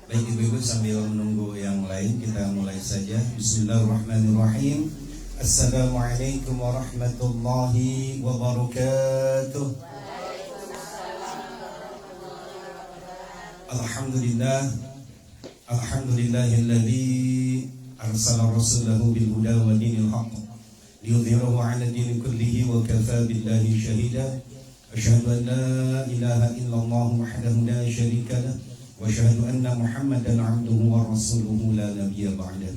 Baik ibu-ibu, sambil menunggu yang lain kita mulai saja. Bismillahirrahmanirrahim. Assalamualaikum warahmatullahi wabarakatuh. Alhamdulillah, alhamdulillahilladzi arsala rasulahu bil huda wa dinil haqq liyudhhirahu 'ala dini kullihi wa kafaa billahi shahida. Asyhadu an la ilaha illallah wahdahu la syarika lah wa asyhadu anna Muhammadan 'abduhu wa rasuluhu la nabiyya ba'dah.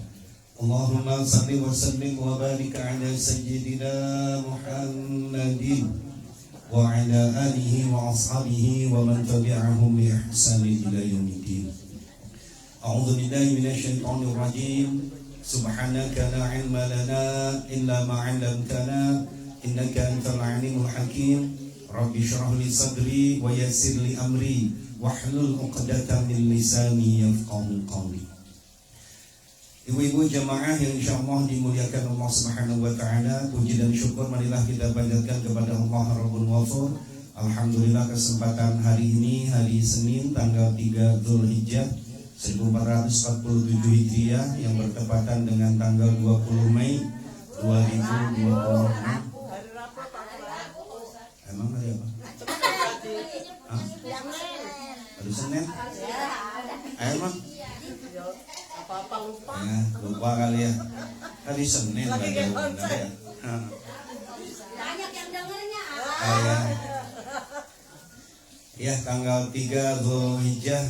Allahumma shalli wa sallim wa barik 'ala sayyidina Muhammadin wa 'ala alihi wa ashabihi wa man tabi'ahum bi ihsan ila yaumiddin. A'udzu billahi minasyaitonir rajim. Subhanaka la 'ilma lana illa ma 'allamtana innaka antal 'alimul hakim. Rabbi shrah li sadri wa yassir li amri wahlul 'uqdatam min lisani yafqahu qawli. Ibu-ibu jamaah yang insyaallah dimuliakan Allah Subhanahu wa taala, puji dan syukur marilah kita panjatkan kepada Allah Rabbul Ghafur. Alhamdulillah kesempatan hari ini hari Senin tanggal 3 Dzulhijjah 1447 Hijriah yang bertepatan dengan tanggal 20 Mei 2026. Emang hari apa? Hari Senin? Emang? Apa-apa lupa. Ya, lupa kali ya. Hari Senin lagi ya. Banyak yang dengernya. Ya, tanggal 3 Dzulhijjah.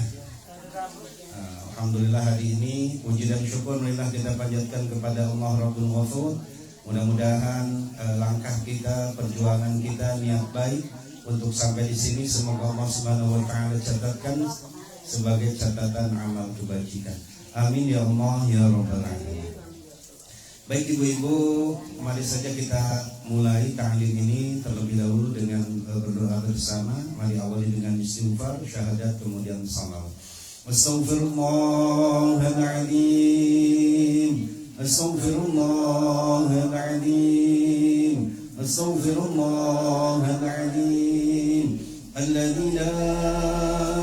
Alhamdulillah hari ini puji dan syukur marilah kita panjatkan kepada Allah Rabbul Ghafur. Mudah-mudahan langkah kita, perjuangan kita, niat baik untuk sampai di sini semoga Allah Subhanahu wa taala catatkan sebagai catatan amal kebajikan. Amin ya Allah ya rabbal alamin. Baik ibu-ibu, mari saja kita mulai ta'lim ini terlebih dahulu dengan berdoa bersama. Mari awali dengan istighfar, syahadat, kemudian salawat. Astaghfirullahaladzim, astaghfirullahaladzim, astaghfirullahaladzim. Alladzi la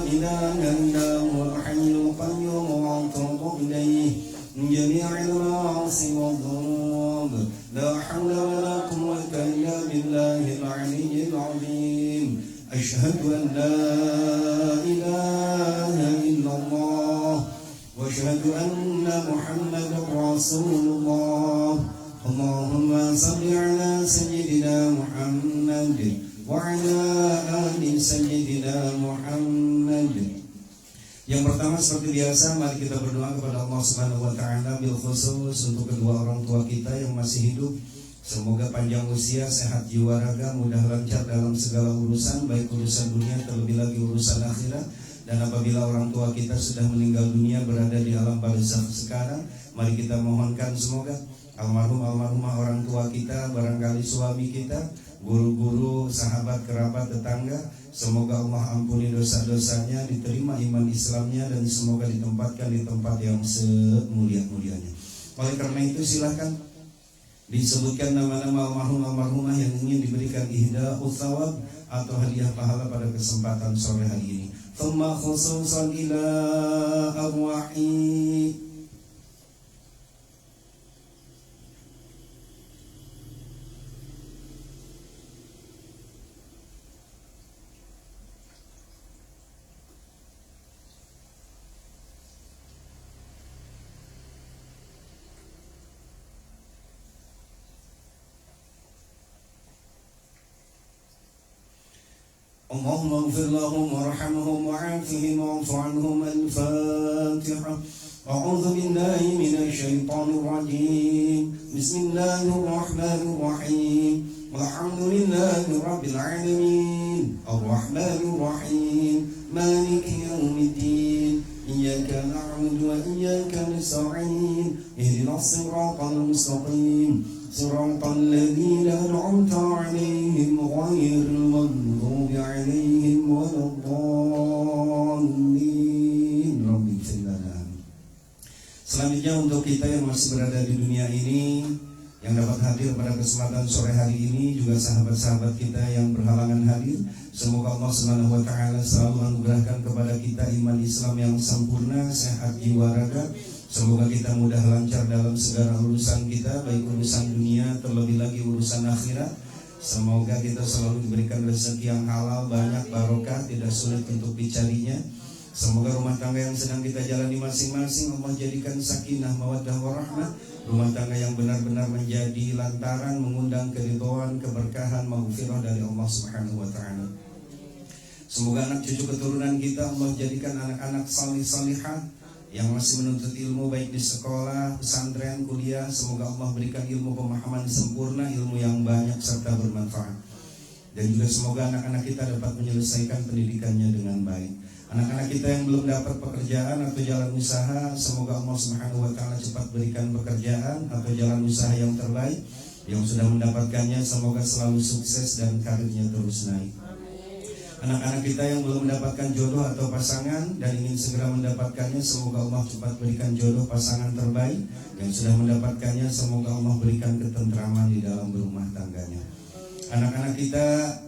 ilaha illa huwal hayyul qayyum wa atubu ilayhi min jami'il ma'asi wadh-dhunub. La hawla wa la quwwata illa billahil 'aliyyil 'azim. Asyhadu an la ilaha illallah wa asyhadu anna Muhammadar Rasulullah. Allahumma shalli ala sayyidina Muhammad wa ala ali sayyidina Muhammad. Yang pertama seperti biasa mari kita berdoa kepada Allah Subhanahu wa taala bil khusus untuk kedua orang tua kita yang masih hidup. Semoga panjang usia, sehat jiwa raga, mudah lancar dalam segala urusan, baik urusan dunia terlebih lagi urusan akhirat. Dan apabila orang tua kita sudah meninggal dunia berada di alam barzakh sekarang, mari kita mohonkan semoga almarhumah orang tua kita, barangkali suami kita, guru-guru, sahabat, kerabat, tetangga, semoga Allah ampuni dosa-dosanya, diterima iman Islamnya, dan semoga ditempatkan di tempat yang semulia-mulianya. Oleh karena itu silahkan disebutkan nama-nama almarhumah yang ingin diberikan ihda'u thawab atau hadiah pahala pada kesempatan sore hari ini. Thumma khususan ila arwahi اللهم اغفر لهم وارحمهم وعافهم واعف عنهم. الفاتحة. أعوذ بالله من الشيطان الرجيم. بسم الله الرحمن الرحيم. الحمد لله رب العالمين الرحمن الرحيم مالك يوم الدين إياك نعبد وإياك نستعين اهدنا الصراط المستقيم صراط الذين أنعمت عليهم غير المغضوب عليهم ولا الضالين. رب اغفر لنا. Selanjutnya untuk kita yang masih berada di dunia ini, yang dapat hadir pada kesempatan sore hari ini, juga sahabat-sahabat kita yang berhalangan hadir. Semoga Allah Subhanahu wa taala selalu anugerahkan kepada kita iman Islam yang sempurna, sehat jiwa raga. Semoga kita mudah lancar dalam segala urusan kita, baik urusan dunia terlebih lagi urusan akhirat. Semoga kita selalu diberikan rezeki yang halal, banyak barokah, tidak sulit untuk dicarinya. Semoga rumah tangga yang sedang kita jalani masing-masing Allah jadikan sakinah, mawaddah, warahmah. Rumah tangga yang benar-benar menjadi lantaran mengundang keridhaan, keberkahan, maghfirah dari Allah Subhanahu wa taala. Semoga anak cucu keturunan kita Allah jadikan anak-anak salih-salihah yang masih menuntut ilmu baik di sekolah, pesantren, kuliah. Semoga Allah berikan ilmu pemahaman sempurna, ilmu yang banyak serta bermanfaat. Dan juga semoga anak-anak kita dapat menyelesaikan pendidikannya dengan baik. Anak-anak kita yang belum dapat pekerjaan atau jalan usaha, semoga Allah Subhanahu wa taala cepat berikan pekerjaan atau jalan usaha yang terbaik. Yang sudah mendapatkannya semoga selalu sukses dan karirnya terus naik. Anak-anak kita yang belum mendapatkan jodoh atau pasangan dan ingin segera mendapatkannya, semoga Allah cepat berikan jodoh pasangan terbaik. Yang sudah mendapatkannya semoga Allah berikan ketentraman di dalam berumah tangganya. Anak-anak kita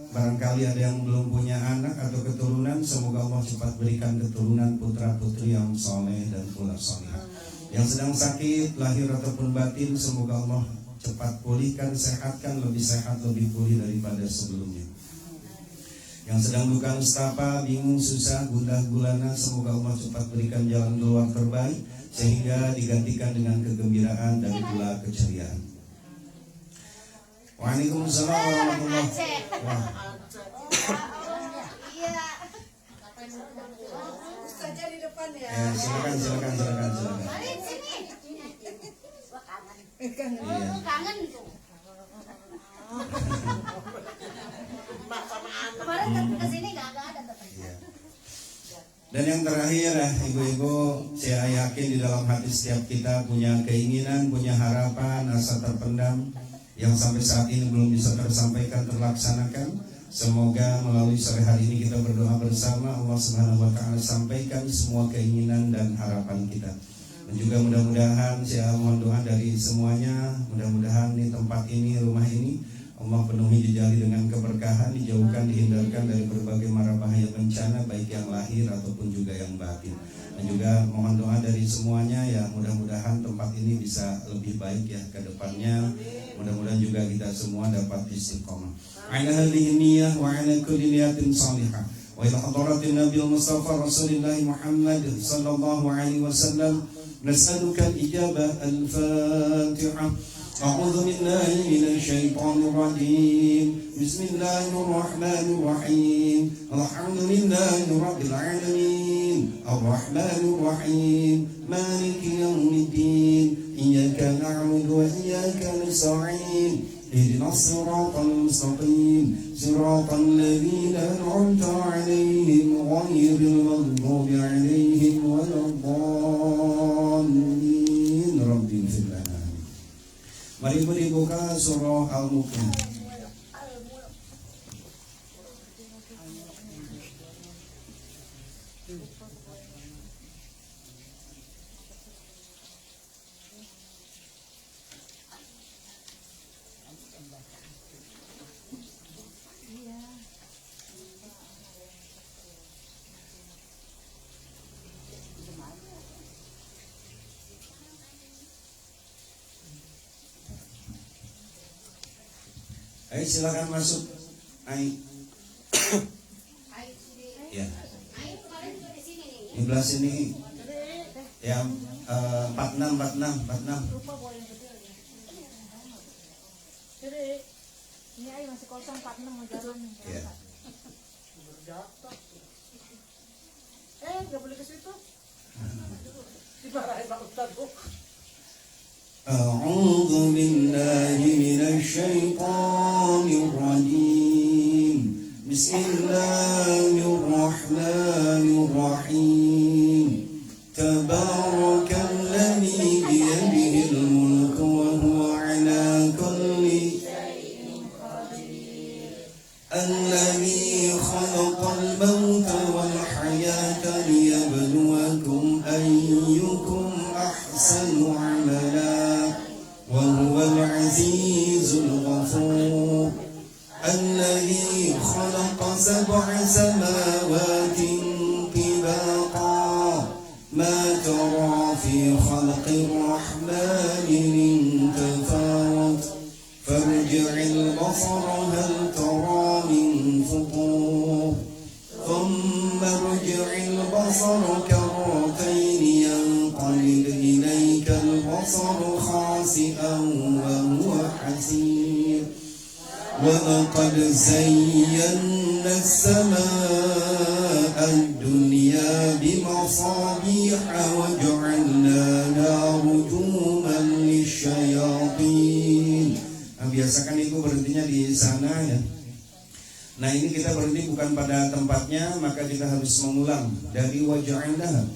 barangkali ada yang belum punya anak atau keturunan, semoga Allah cepat berikan keturunan putra putri yang soleh dan pula solehah. Yang sedang sakit lahir ataupun batin, semoga Allah cepat pulihkan, sehatkan, lebih sehat, lebih pulih daripada sebelumnya. Yang sedang duka nestapa, bingung, susah, gundah gulana, semoga Allah cepat berikan jalan keluar terbaik sehingga digantikan dengan kegembiraan dan pula keceriaan. Waalaikumsalam warahmatullahi wabarakatuh. Saja di depan ya. Silakan. Kangen tuh. Kemarin kan kesini nggak ada teman. Dan yang terakhir ibu-ibu, saya yakin di dalam hati setiap kita punya keinginan, punya harapan, asa terpendam yang sampai saat ini belum bisa tersampaikan, terlaksanakan. Semoga melalui sore hari ini kita berdoa bersama, Allah Subhanahu wa taala sampaikan semua keinginan dan harapan kita. Dan juga mudah-mudahan saya mohon doa dari semuanya, mudah-mudahan di tempat ini, rumah ini Allah penuhi dijali dengan keberkahan, dijauhkan, dihindarkan dari berbagai mara bahaya bencana, baik yang lahir ataupun juga yang batin. Dan juga mohon doa dari semuanya ya, mudah-mudahan tempat ini bisa lebih baik ya ke depannya. Mudah-mudahan juga kita semua dapat istiqomah. Ala hadhihi niyyah wa ala kulli niyatin salihah. Wa ila hadratin Nabi Mustafa Rasulullah Muhammad sallallahu alaihi wasallam. Nas'aluka al-ijabah al-Fatihah. A'udzu billahi minasy syaithanir rajim. Bismillahirrahmanirrahim. Alhamdulillahi rabbil alamin. Ar-Rahmanir Rahim. Maliki yaumiddin. Iyyaka na'budu wa iyyaka nasta'in. Ihdinas siratal mustaqim. Siratal ladzina an'amta 'alaihim ghairil maghdubi 'alaihim waladdallin. Rabbil alamin. Mari dibuka surah Al-Mulk. Ayo silakan masuk. Ayo. Ya. Di belah sini. Ya 46. Ini ayo masih kosong 46 mau jalan. Ya. Nggak boleh ke situ. Dimarahin Pak Ustadz. أعوذ بالله من الشيطان الرجيم بسم الله الرحمن الرحيم تبارك الذي بيده الملك وهو على كل شيء قدير الذي خلق الموت والحياة ليبلوكم أيكم أحسن عملا وهو العزيز العزيز الغفور الذي خلق 7 سماوات طباقا ما ترى في خلق الرحمن من تفاوت فارجع البصر هل ترى من فطور ثم ارجع البصر كرتين ينقلب إليك البصر خاسئا وهو حسير ولقد زينا السماء الدنيا بمصابيح وجعلناها رجوما للشياطين. Biasakan itu berhentinya di sana ya. Nah ini kita berhenti bukan pada tempatnya, maka kita harus mengulang dari waja'alnaha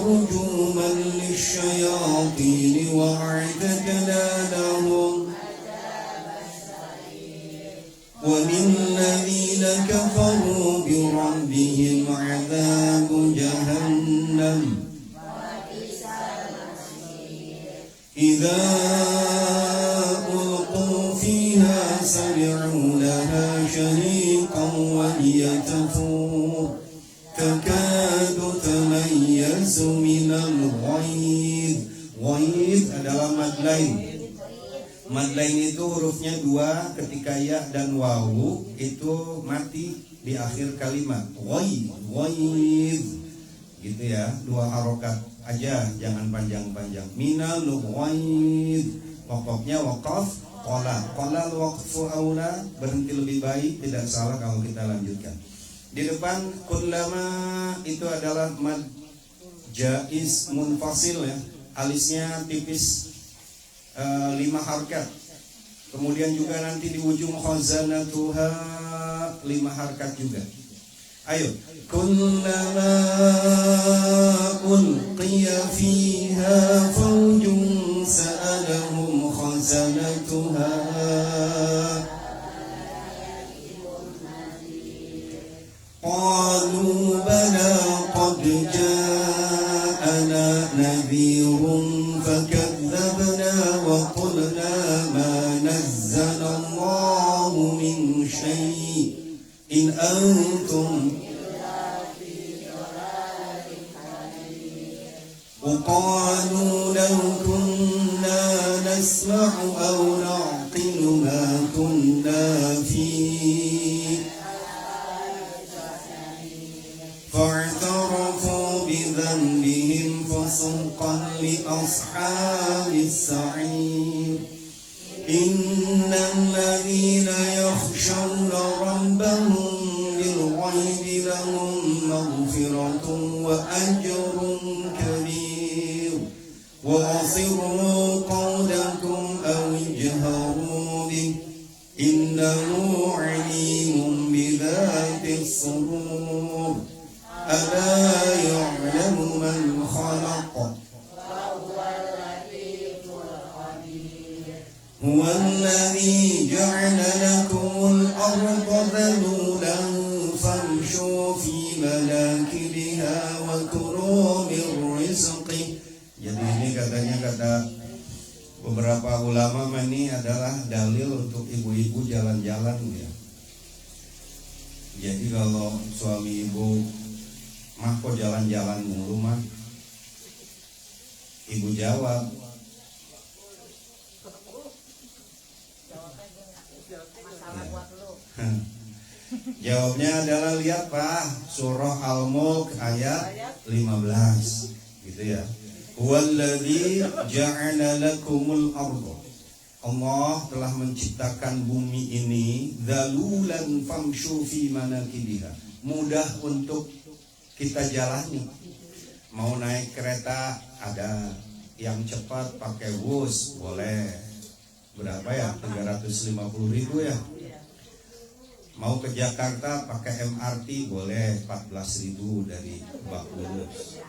rujuman lisyayatin wa'atadna lahum wa lilladzina kafaru birabbihim 'adzabu jahannam idza سمعوا لها شهيقا وهي تفور تكاد تميز من الغيظ. Ghaidh adalah mad lain. Mad lain itu hurufnya 2, ketika ya dan wawu itu mati di akhir kalimat. Ghaidh gitu ya, 2 harokat aja, jangan panjang-panjang. Minal ghaidh, pokoknya waqaf. Qala waqfu aula, berhenti lebih baik, tidak salah kalau kita lanjutkan. Di depan kullama itu adalah mad jaiz munfasil ya, alisnya tipis 5 harkat. Kemudian juga nanti di ujung khazanatuha 5 harkat juga. Ayo, kullama ulqiya fiha fawjun sa'alahum khazanatuha qalu bala qad ja'ana nadhirun fakadzabna wa qulna ma nazzala Allahu min syai' in antum وقالوا لو كنا نسمع أو نعقل ما كنا في فاعترفوا بذنبهم فسوقا لأصحاب السعير إن الذين يخشون ربهم بالغيب لهم مغفرة وأجر كبير وأسروا قولكم أو اجهروا به إنه عليم بذات الصدور ألا يعلم من خلق هو الذي جعل لكم الأرض ذلولا فامشوا في مناكبها وكلوا من رزقه. Jadi ini katanya kata beberapa ulama ini adalah dalil untuk ibu-ibu jalan-jalan ya. Jadi kalau suami ibu mah kok jalan-jalan mulu mah, ibu jawab jawabnya adalah lihat Pak, surah Al-Mulk ayat 15 gitu ya. Huwallazi ja'ala lakumul arda, Allah telah menciptakan bumi ini zalulan famshu fi manakibiha, mudah untuk kita jalani. Mau naik kereta ada yang cepat pakai bus boleh, berapa ya, 350.000 ya. Mau ke Jakarta pakai MRT boleh 14.000 dari Bakulus.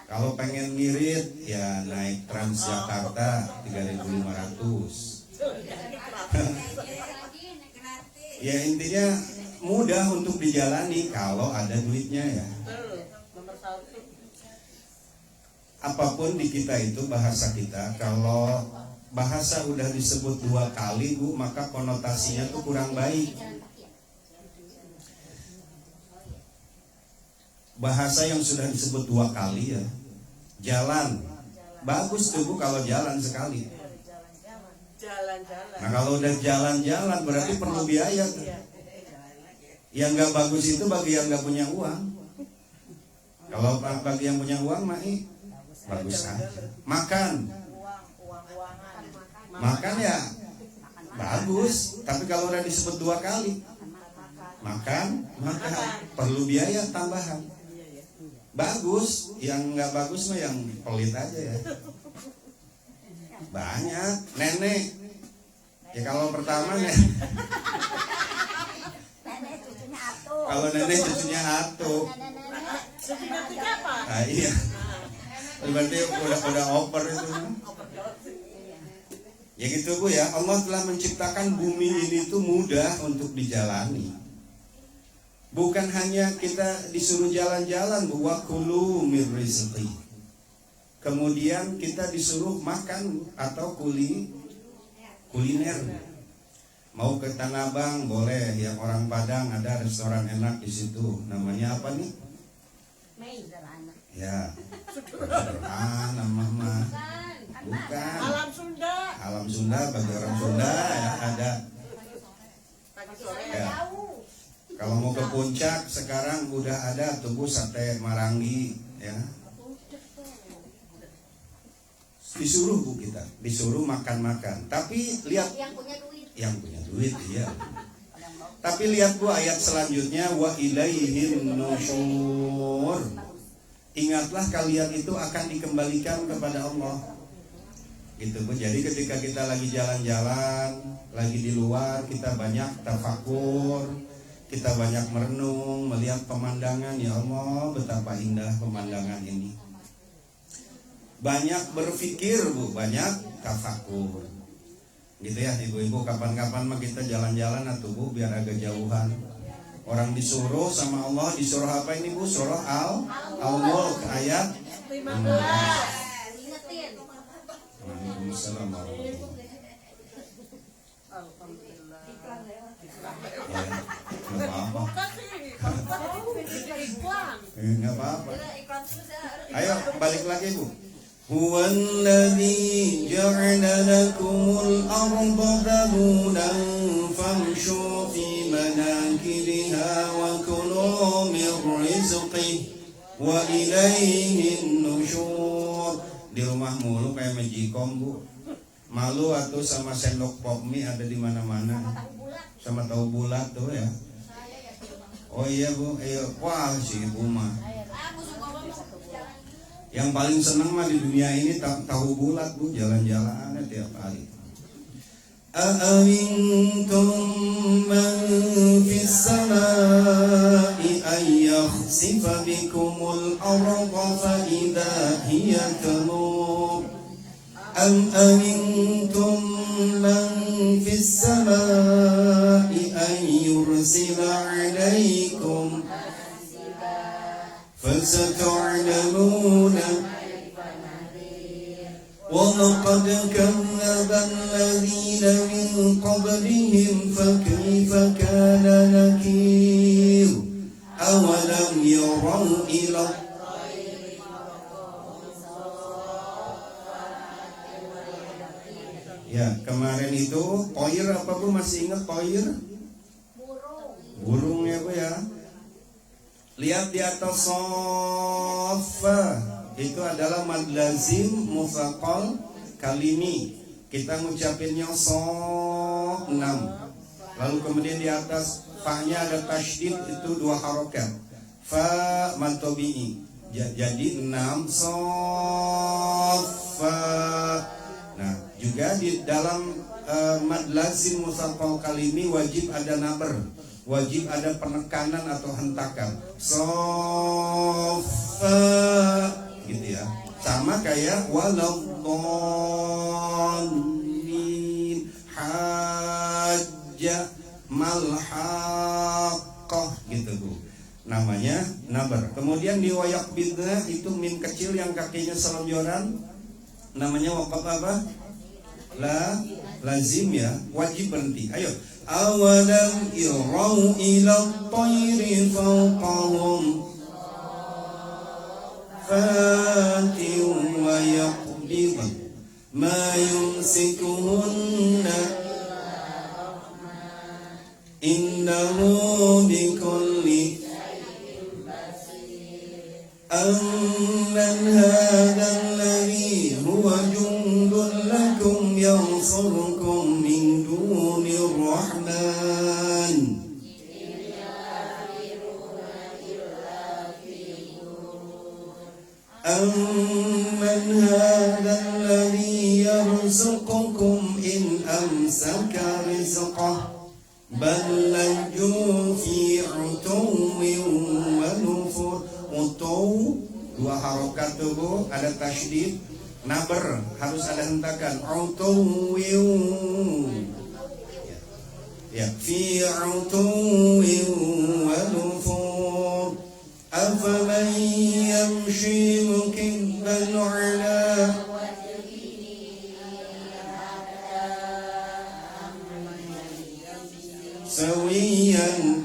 Kalau pengen ngirit ya naik Transjakarta 3.500. Ya intinya mudah untuk dijalani kalau ada duitnya ya. apapun di kita itu bahasa kita, kalau bahasa udah disebut 2 kali Bu, maka konotasinya tuh kurang baik. Bahasa yang sudah disebut 2 kali ya, jalan, bagus tuh Bu kalau jalan sekali. Jalan-jalan. Nah kalau udah jalan-jalan berarti perlu biaya tuh. Yang nggak bagus itu bagi yang nggak punya uang. Kalau bagi yang punya uang mah bagus aja. Makan ya bagus, tapi kalau udah disebut 2 kali makan perlu biaya tambahan. Bagus, yang nggak bagus mah yang pelit aja ya. Banyak nenek ya, kalau pertama nih kalau nenek cucunya atu. Nah, iya. Berarti udah oper itu. Ya gitu Bu ya. Allah telah menciptakan bumi ini tuh mudah untuk dijalani. Bukan hanya kita disuruh jalan-jalan Bu, wa kulu mir rizqi. Kemudian kita disuruh makan atau kuliner. Mau ke Tanah Abang boleh, yang orang Padang ada restoran enak di situ. Namanya apa nih? Ya, nama mah. Bukan. Alam Sunda. Alam Sunda bagi orang Sunda ya ada. Ya. Kalau mau ke puncak sekarang udah ada tuh sate Marangi ya. Disuruh Bu kita, disuruh makan-makan. Tapi lihat yang punya duit iya. Tapi lihat Bu ayat selanjutnya, wa ilaihin nusyur. Ingatlah kalian itu akan dikembalikan kepada Allah. Gitu Bu. Jadi ketika kita lagi jalan-jalan, lagi di luar, kita banyak tafakur, kita banyak merenung, melihat pemandangan, ya Allah betapa indah pemandangan ini. Banyak berpikir Bu, banyak tafakur. Gitu ya ibu-ibu, kapan-kapan mah kita jalan-jalan atuh Bu biar agak jauhan. Orang disuruh sama Allah, disuruh apa ini Bu? Surah Al-Mulk ayat 15. Ingetin. Waalaikumsalam warahmatullahi Alhamdulillah. Ya, nggak apa-apa. Nggak apa-apa. Ayo balik lagi Bu. هو الذي جعل لكم الأرض ذلولا فامشوا في مناكبها وكلوا من رزقه وإليه النشور. Di rumah mulu kayak majikom Bu. Malu atau sama sendok pop mie ada di mana-mana. Sama tahu bulat tuh ya. Oh iya Bu, wah si ibu mah. Yang paling senang mah di dunia ini tahu bulat Bu, jalan-jalan tiap hari. A'amintum man fis samaa'i ay yakhsifa bikumul arda fa idza hiya tamur. Am amintum man fis samaa'i ay yursila 'alaikum فستعلمون ولقد كذب الذين من قبلهم فكيف كان نكير أولم يروا إلى Ya kemarin itu toir apa Bu, masih ingat toir? Burung ya Bu ya. Lihat di atas sofa, itu adalah mad lazim mufaqal kalimi. Kita ngucapinnya sof 6. Lalu kemudian di atas fa-nya ada tasydid, itu 2 harokat. Fa mad tabi'i. Jadi 6 sofa. Nah, juga di dalam mad lazim mufaqal kalimi wajib ada naber. Wajib ada penekanan atau hentakan. Sofa gitu ya. Sama kayak waladhdallin, hajja, malhaqqah gitu Bu. Namanya 6 nabar. Kemudian di wayak bidna itu mim kecil yang kakinya selonjoran, namanya waqaf apa? Lazim ya, wajib berhenti. Ayo. Awalam yarau ila tayri fawqahum fatin wa yaqbid ma yumsikuhunna innahu bikulli amman hadha alladhi huwa jundun lakum yansurukum min dunir rahman amman hadha alladhi yarzuqukum in amsaka rizqah bal lajju fi utuwin wa nufur. Utuw dua harokat tubuh ada tasydid, nabar harus ada hentakan. Utuwin ya, fi utuwin wa nufur afaman yamshi mukibban ala sawiyan.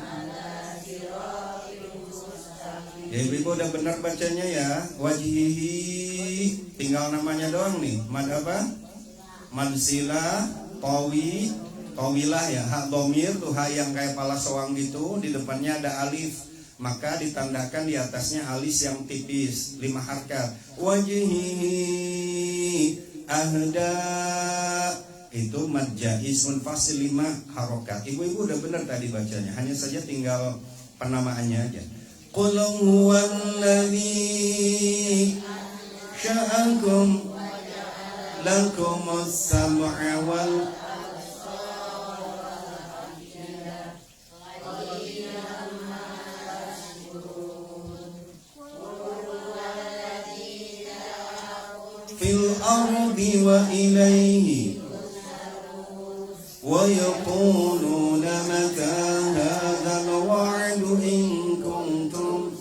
Ya ibu udah benar bacanya ya. Wajihi tinggal namanya doang nih. Mad apa? Mad sila, tawi, tawilah ya. Hak domir tuh hak yang kayak pala soang gitu. Di depannya ada alif, maka ditandakan di atasnya alis yang tipis 5 harkat. Wajihi ahda itu mad jaiz munfasil 5 harokat. Ibu-ibu udah benar tadi bacanya. Hanya saja tinggal penamaannya aja. Qul huwallazi sya'akum lakumus sam'a wal fil ardi wa ilayhi wa yaquluna mata hadzal wa'du in kuntum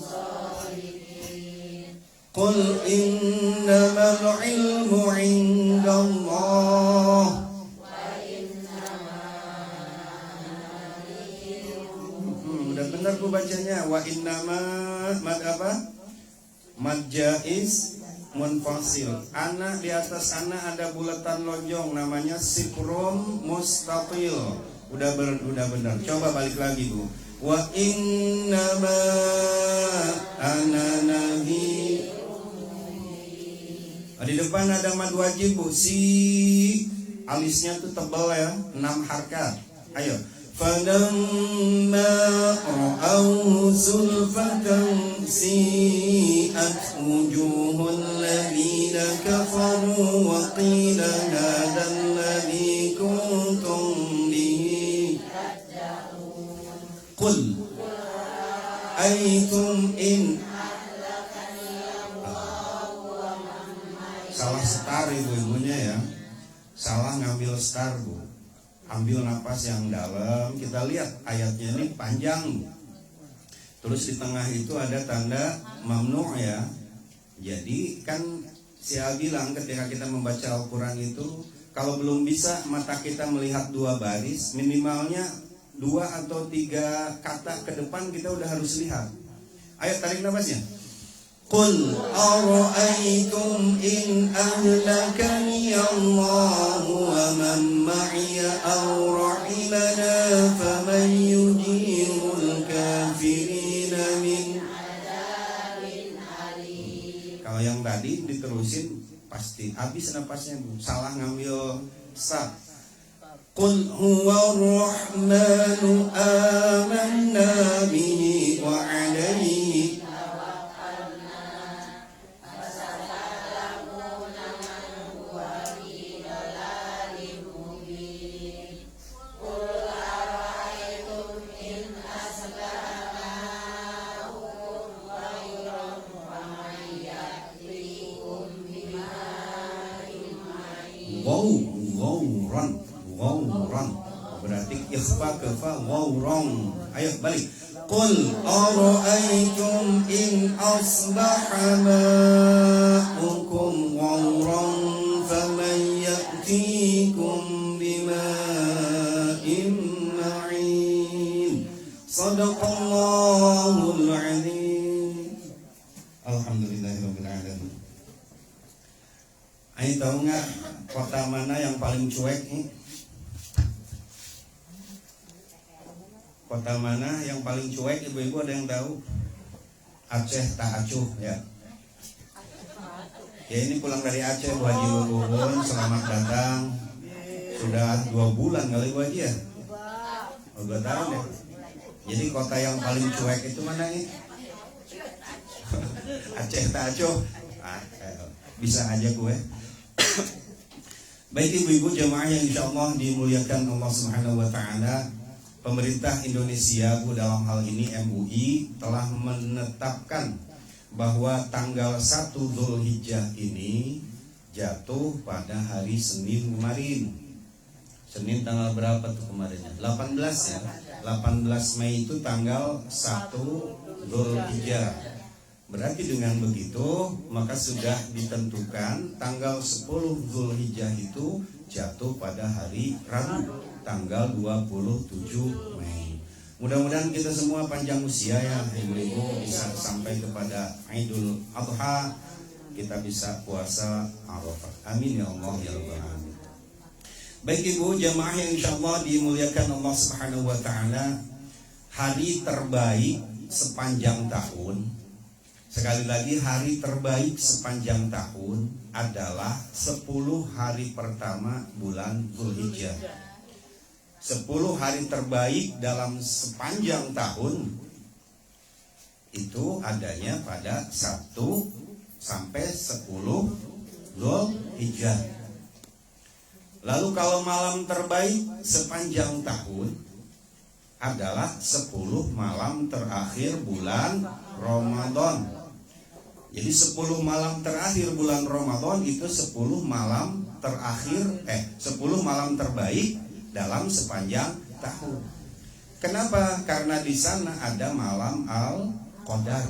qul innamal ilmu 'indallah udah benar Bu bacanya. Wa innama mad apa? Mad jaiz munfasil. Anak di atas anak ada bulatan lonjong namanya siprum mustatil. Udah benar. Coba balik lagi Bu. Wa innama ana nabi. Di depan ada mad wajib Bu. Si alisnya tuh tebal ya, 6 harkat. Ayo. Falamma ra'au zulfatan si'at wujuhul ladina kafaru wa qila hadha alladhi kuntum bihi qul aitum in. Salah setar ibu-ibunya ya, salah ngambil setar Bu. Ambil napas yang dalam. Kita lihat ayatnya ini panjang. Terus di tengah itu ada tanda mamnu' ya. Jadi kan saya bilang ketika kita membaca Al-Quran itu, kalau belum bisa mata kita melihat 2 baris, minimalnya 2 atau 3 kata ke depan kita udah harus lihat. Ayo tarik napasnya. Qul ara'aytum in ahlakani Allahu wa man ma'iya aw rahimana faman yujirul kafirina min adabin alim. Kalau yang tadi diterusin pasti habis napasnya Bu. Salah ngambil sa. Qul huwa rahmanu amanna bihi wa alayhi Wawran berarti ikhfa kefa wawrong. Ayo balik. Qul ara'aytum in asbaha ma'ukum ghawran faman ya'tikum bima'in ma'in. Sadaqallahul azim. Alhamdulillahirabbil alamin. Ayo tahu nggak kota mana yang paling cuek nih? Kota mana yang paling cuek, ibu-ibu ada yang tahu? Aceh tak acuh ya. Ya ini pulang dari Aceh Bu Haji Lulun, selamat datang. Sudah 2 bulan kali Bu Haji ya? Oh, 2 tahun ya. Jadi kota yang paling cuek itu mana nih? Aceh tak acuh. Bisa aja gue. Baik ibu-ibu jemaah yang insyaallah dimuliakan Allah Subhanahu wa taala. Pemerintah Indonesia dalam hal ini MUI telah menetapkan bahwa tanggal 1 Zulhijjah ini jatuh pada hari Senin kemarin. Senin tanggal berapa tuh kemarin? 18 ya. 18 Mei itu tanggal 1 Zulhijjah. Berarti dengan begitu maka sudah ditentukan tanggal 10 Zulhijjah itu jatuh pada hari Rabu tanggal 27 Mei. Mudah-mudahan kita semua panjang usia ya ibu-ibu, bisa sampai kepada Idul Adha, kita bisa puasa Arafah. Amin ya Allah ya rabbal alamin. Baik ibu jamaah yang insyaallah dimuliakan Allah Subhanahu wa taala, hari terbaik sepanjang tahun. Sekali lagi, hari terbaik sepanjang tahun adalah 10 hari pertama bulan Zulhijjah. 10 hari terbaik dalam sepanjang tahun itu adanya pada 1 sampai 10 Zulhijjah. Lalu kalau malam terbaik sepanjang tahun adalah 10 malam terakhir bulan Ramadan. Jadi 10 malam terakhir bulan Ramadan itu 10 malam terakhir 10 malam terbaik dalam sepanjang tahun. Kenapa? Karena di sana ada malam Al-Qadar.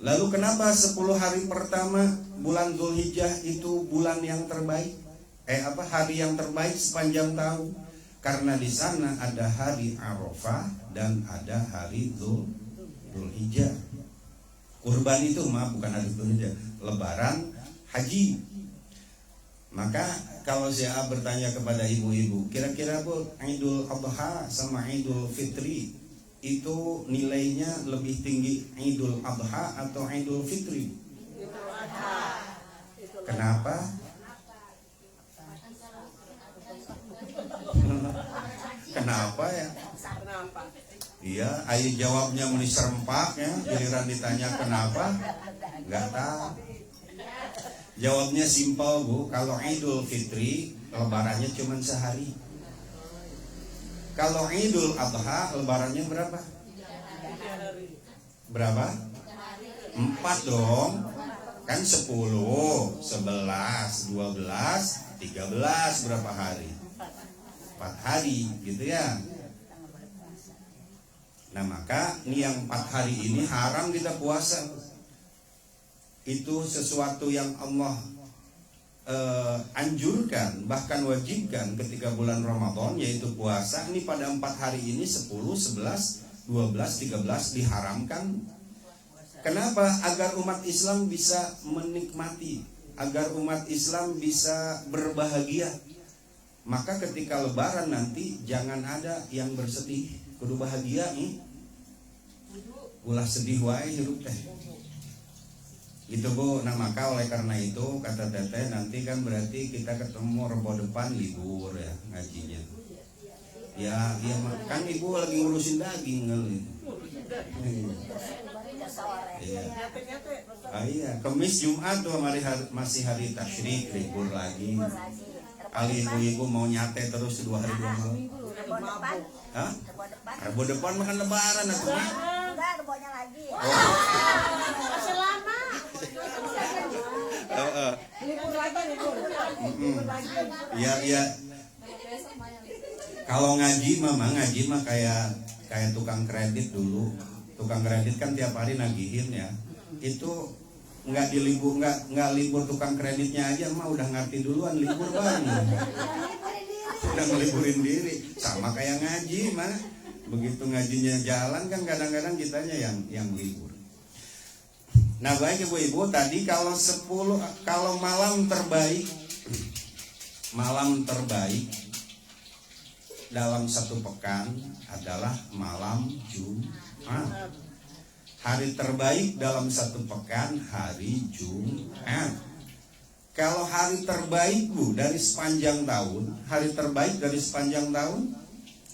Lalu kenapa 10 hari pertama bulan Zulhijjah itu bulan yang terbaik? Hari yang terbaik sepanjang tahun? Karena di sana ada hari Arafah dan ada hari Zulhijjah. Kurban itu bukan hari Zulhijjah, lebaran haji. Maka kalau saya bertanya kepada ibu-ibu, kira-kira Bu, Idul Adha sama Idul Fitri itu nilainya lebih tinggi Idul Adha atau Idul Fitri? Kenapa? Kenapa ya? Iya, ayo jawabnya meni serempak ya, giliran ditanya kenapa? Enggak tahu. Jawabnya simpel Bu, kalau Idul Fitri lebarannya cuma sehari. Kalau Idul Adha lebarannya berapa? Berapa? 4 dong. Kan 10, 11, 12, 13 berapa hari? 4 hari gitu ya. Nah maka ini yang 4 hari ini haram kita puasa. Itu sesuatu yang Allah anjurkan, bahkan wajibkan ketika bulan Ramadan, yaitu puasa. Ini pada 4 hari ini 10, 11, 12, 13 diharamkan. Kenapa? Agar umat Islam bisa menikmati, agar umat Islam bisa berbahagia. Maka ketika lebaran nanti jangan ada yang bersedih, kudu bahagia nih. Ulah sedih wae hirup teh. Gitu Bu. Nah maka oleh karena itu kata Teteh, nanti kan berarti kita ketemu Rebo depan libur ya ngajinya. Ya kan Ibu lagi ngurusin daging kali. Iya. Iya, Kamis Jumat tuh masih hari tasyrik, libur lagi. Kali ibu-ibu mau nyate terus 2 hari 2 malam. Hah? Rebo depan makan lebaran atau Enggak, rebonya lagi. Masih lama. Libur lagi, libur. Iya. Kalau ngaji mah kayak kayak tukang kredit dulu. Tukang kredit kan tiap hari nagihin ya. Itu nggak libur tukang kreditnya aja mah udah ngerti duluan libur bang. Udah ngeliburin diri. Sama kayak ngaji mah. Begitu ngajinya jalan kan kadang-kadang kitanya yang libur. Nah baik ibu-ibu, tadi kalau malam terbaik dalam satu pekan adalah malam Jumat. Hari terbaik dalam satu pekan hari Jumat. Kalau hari terbaik Bu dari sepanjang tahun,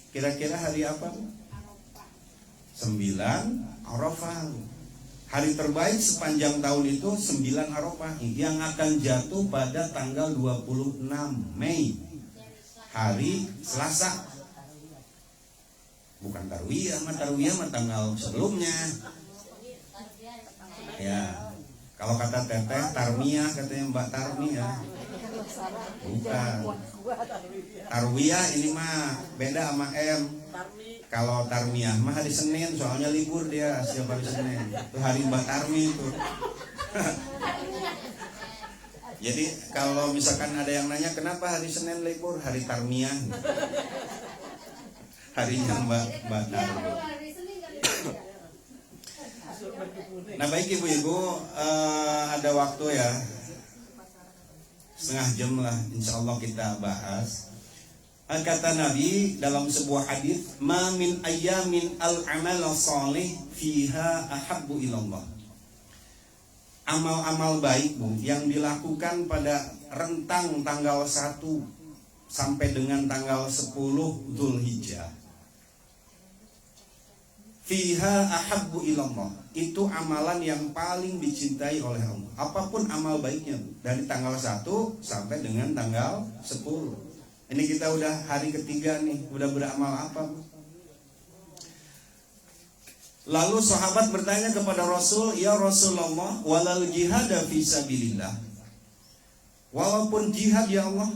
kira-kira hari apa Bu? 9 Arafah. Hari terbaik sepanjang tahun itu 9 Arafah yang akan jatuh pada tanggal 26 Mei, hari Selasa. Bukan Tarwiyah mah tanggal sebelumnya. Ya, kalau kata Teteh Tarmiyah, katanya Mbak Tarmi ya. Bukan. Tarwiyah ini mah beda sama M. Kalau Tarmiyah mah hari Senin, soalnya libur dia setiap hari Senin. Itu hari Mbak Tarmi itu. Jadi kalau misalkan ada yang nanya kenapa hari Senin libur, hari Tarmiyah. Harinya Mbak Tarmi. Nah baik ibu-ibu, ada waktu ya setengah jam lah, insya Allah kita bahas. Kata Nabi dalam sebuah hadis, "Ma min ayyamin al-amal salih fiha ahabbu ilallah." Amal-amal baik Bu yang dilakukan pada rentang tanggal 1 sampai dengan tanggal 10 Dzulhijjah. Fiha ahabbu ilallah. Itu amalan yang paling dicintai oleh Allah. Apapun amal baiknya Bu, dari tanggal 1 sampai dengan tanggal 10. Ini kita udah hari ketiga nih, udah beramal apa Bu? Lalu sahabat bertanya kepada Rasul, "Ya Rasulullah, walal jihad fi sabilillah." Walaupun jihad ya Allah,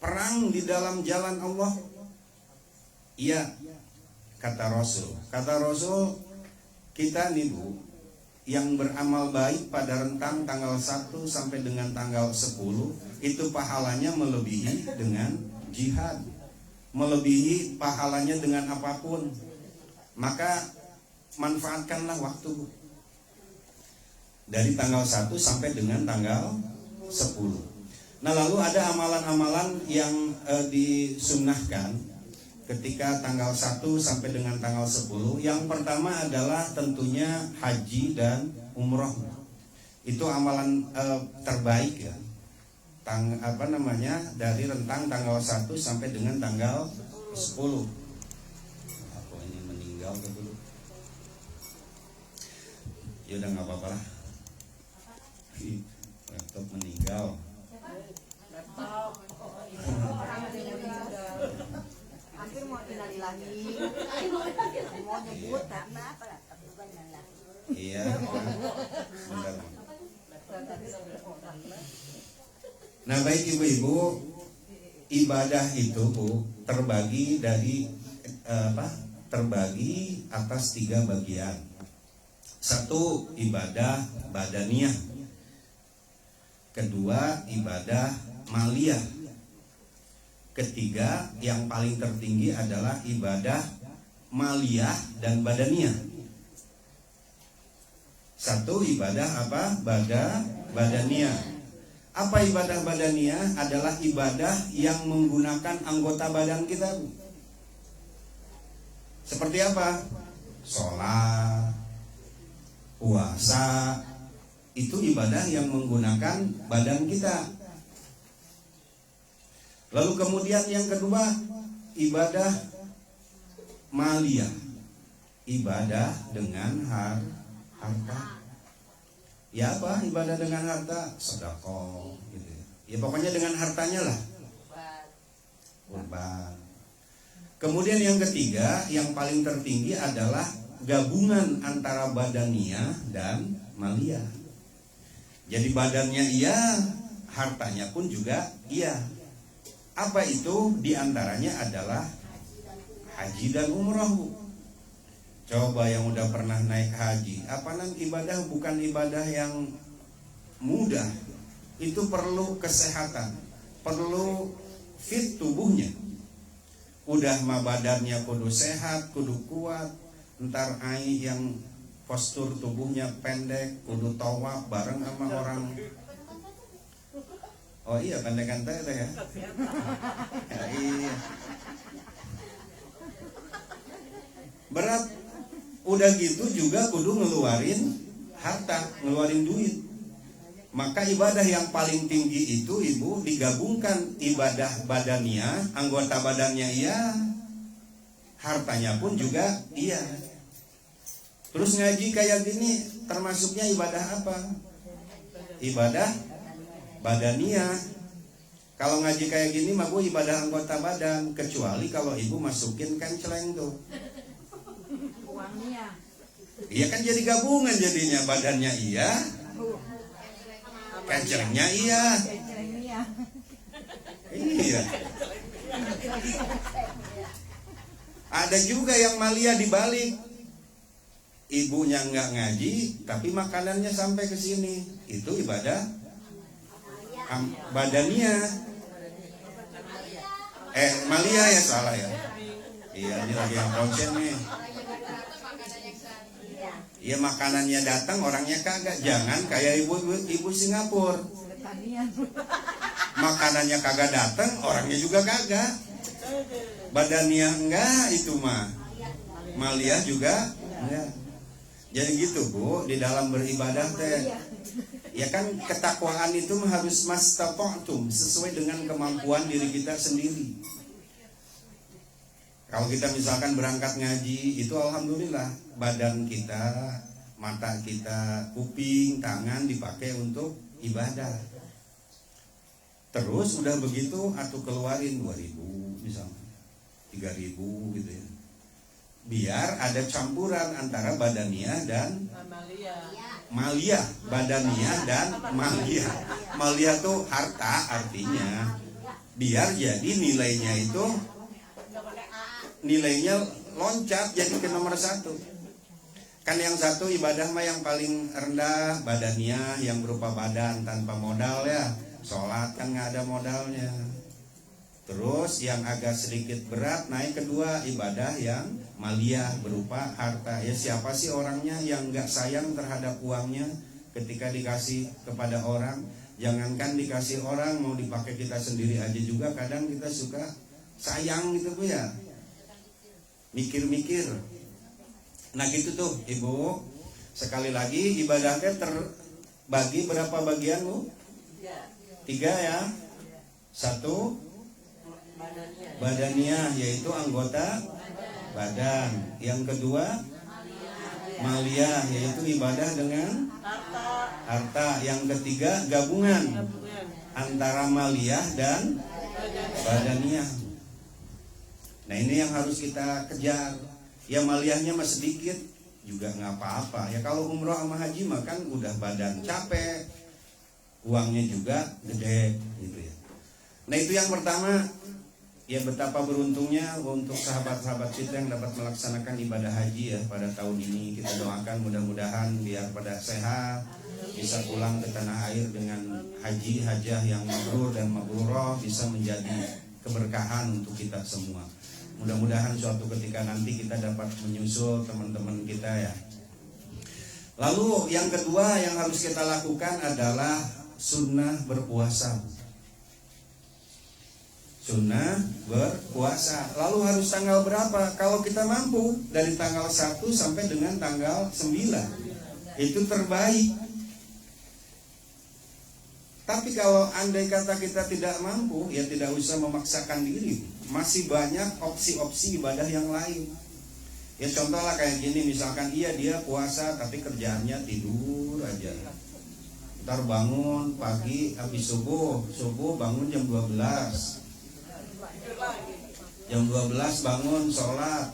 perang di dalam jalan Allah. Iya, kata Rasul. Kata Rasul, kita nih Bu, yang beramal baik pada rentang tanggal 1 sampai dengan tanggal 10, itu pahalanya melebihi dengan jihad, melebihi pahalanya dengan apapun. Maka manfaatkanlah waktu dari tanggal 1 sampai dengan tanggal 10. Nah lalu ada amalan-amalan yang disunnahkan ketika tanggal 1 sampai dengan tanggal 10. Yang pertama adalah tentunya haji dan umroh. Itu amalan terbaik ya. Dari rentang tanggal 1 sampai dengan tanggal 10. Aku ini meninggal ke dulu. Ya udah nggak apa-apa lah. Laptop meninggal. Hampir mau innalillahi. Mau nyebut karena apa lah? Tapi bukan nyala. Iya. Bentar. Nah baik ibu-ibu, ibadah itu Bu terbagi terbagi atas 3 bagian. 1 ibadah badaniyah, kedua ibadah maliyah, ketiga yang paling tertinggi adalah ibadah maliyah dan badaniyah. 1 ibadah apa? Badaniyah. Apa ibadah badaniyah? Adalah ibadah yang menggunakan anggota badan kita Bu. Seperti apa? Sholat, puasa, itu ibadah yang menggunakan badan kita. Lalu kemudian yang kedua, ibadah maliyah, ibadah dengan harta. Ya apa ibadah dengan harta? Sedekah gitu ya. Ya pokoknya dengan hartanya lah. Kurban. Kemudian yang ketiga, yang paling tertinggi adalah gabungan antara badaniyah dan maliyah. Jadi badannya iya, hartanya pun juga iya. Apa itu? Di antaranya adalah haji dan umroh, Bu. Coba yang udah pernah naik haji, apalagi ibadah bukan ibadah yang mudah. Itu perlu kesehatan, perlu fit tubuhnya. Udah mah badannya kudu sehat, kudu kuat. Ntar ai yang postur tubuhnya pendek, kudu tawaf bareng sama orang. Oh iya, pendek-pendek itu ya. Ya iya. Berat. Udah gitu juga kudu ngeluarin harta, ngeluarin duit. Maka ibadah yang paling tinggi itu, Ibu, digabungkan ibadah badannya, anggota badannya iya, hartanya pun juga iya. Terus ngaji kayak gini termasuknya ibadah apa? Ibadah badaniyah. Kalau ngaji kayak gini mah Bu ibadah anggota badan, kecuali kalau Ibu masukin kenceleng tuh. Uangnya. Iya kan jadi gabungan jadinya, badannya iya, kencelengnya iya. Ini ya. Iya. Ada juga yang malia dibalik. Ibunya nggak ngaji, tapi makanannya sampai ke sini. Itu ibadah badannya. Malia ya, salah ya. Iya, ini lagi yang konsen nih. Iya, makanannya datang, orangnya kagak. Jangan kayak ibu Singapura. Makanannya kagak datang, orangnya juga kagak. Badannya enggak, itu mah. Malia juga enggak. Jadi gitu Bu, di dalam beribadah teh, ya kan ketakwaan itu harus mastata'tum, sesuai dengan kemampuan diri kita sendiri. Kalau kita misalkan berangkat ngaji, itu alhamdulillah badan kita, mata kita, kuping, tangan dipakai untuk ibadah. Terus udah begitu atuh keluarin 2.000 misalnya, 3.000 gitu ya. Biar ada campuran antara badaniyah dan maliyah. Badaniyah dan maliyah. Maliyah tuh harta artinya. Biar jadi nilainya loncat jadi ke nomor 1. Kan yang satu ibadah mah yang paling rendah badaniyah, yang berupa badan tanpa modal ya. Sholat kan nggak ada modalnya. Terus yang agak sedikit berat naik kedua ibadah yang maliyah berupa harta. Ya siapa sih orangnya yang nggak sayang terhadap uangnya ketika dikasih kepada orang? Jangankan dikasih orang, mau dipakai kita sendiri aja juga kadang kita suka sayang gitu Bu ya. Mikir-mikir. Nah gitu tuh Ibu. Sekali lagi ibadahnya terbagi berapa bagian Bu? 3 ya. 1 badaniyah, yaitu anggota badan. Yang kedua maliyah, yaitu ibadah dengan harta. Yang ketiga gabungan antara maliyah dan badaniyah. Nah ini yang harus kita kejar. Ya maliyahnya masih sedikit juga nggak apa-apa. Ya kalau umroh sama haji mah kan udah badan capek, uangnya juga gede gitu ya. Nah itu yang pertama. Ya betapa beruntungnya untuk sahabat-sahabat kita yang dapat melaksanakan ibadah haji ya pada tahun ini. Kita doakan mudah-mudahan biar pada sehat, bisa pulang ke tanah air dengan haji hajah yang mabrur dan mabrurah, bisa menjadi keberkahan untuk kita semua. Mudah-mudahan suatu ketika nanti kita dapat menyusul teman-teman kita ya. Lalu yang kedua yang harus kita lakukan adalah sunnah berpuasa. Sunnah berpuasa. Lalu harus tanggal berapa? Kalau kita mampu dari tanggal 1 sampai dengan tanggal 9, itu terbaik. Tapi kalau andai kata kita tidak mampu, ya tidak usah memaksakan diri. Masih banyak opsi-opsi ibadah yang lain. Ya contoh lah kayak gini, misalkan dia puasa tapi kerjaannya tidur aja. Ntar bangun pagi habis subuh bangun jam 12. Jam 12 bangun sholat,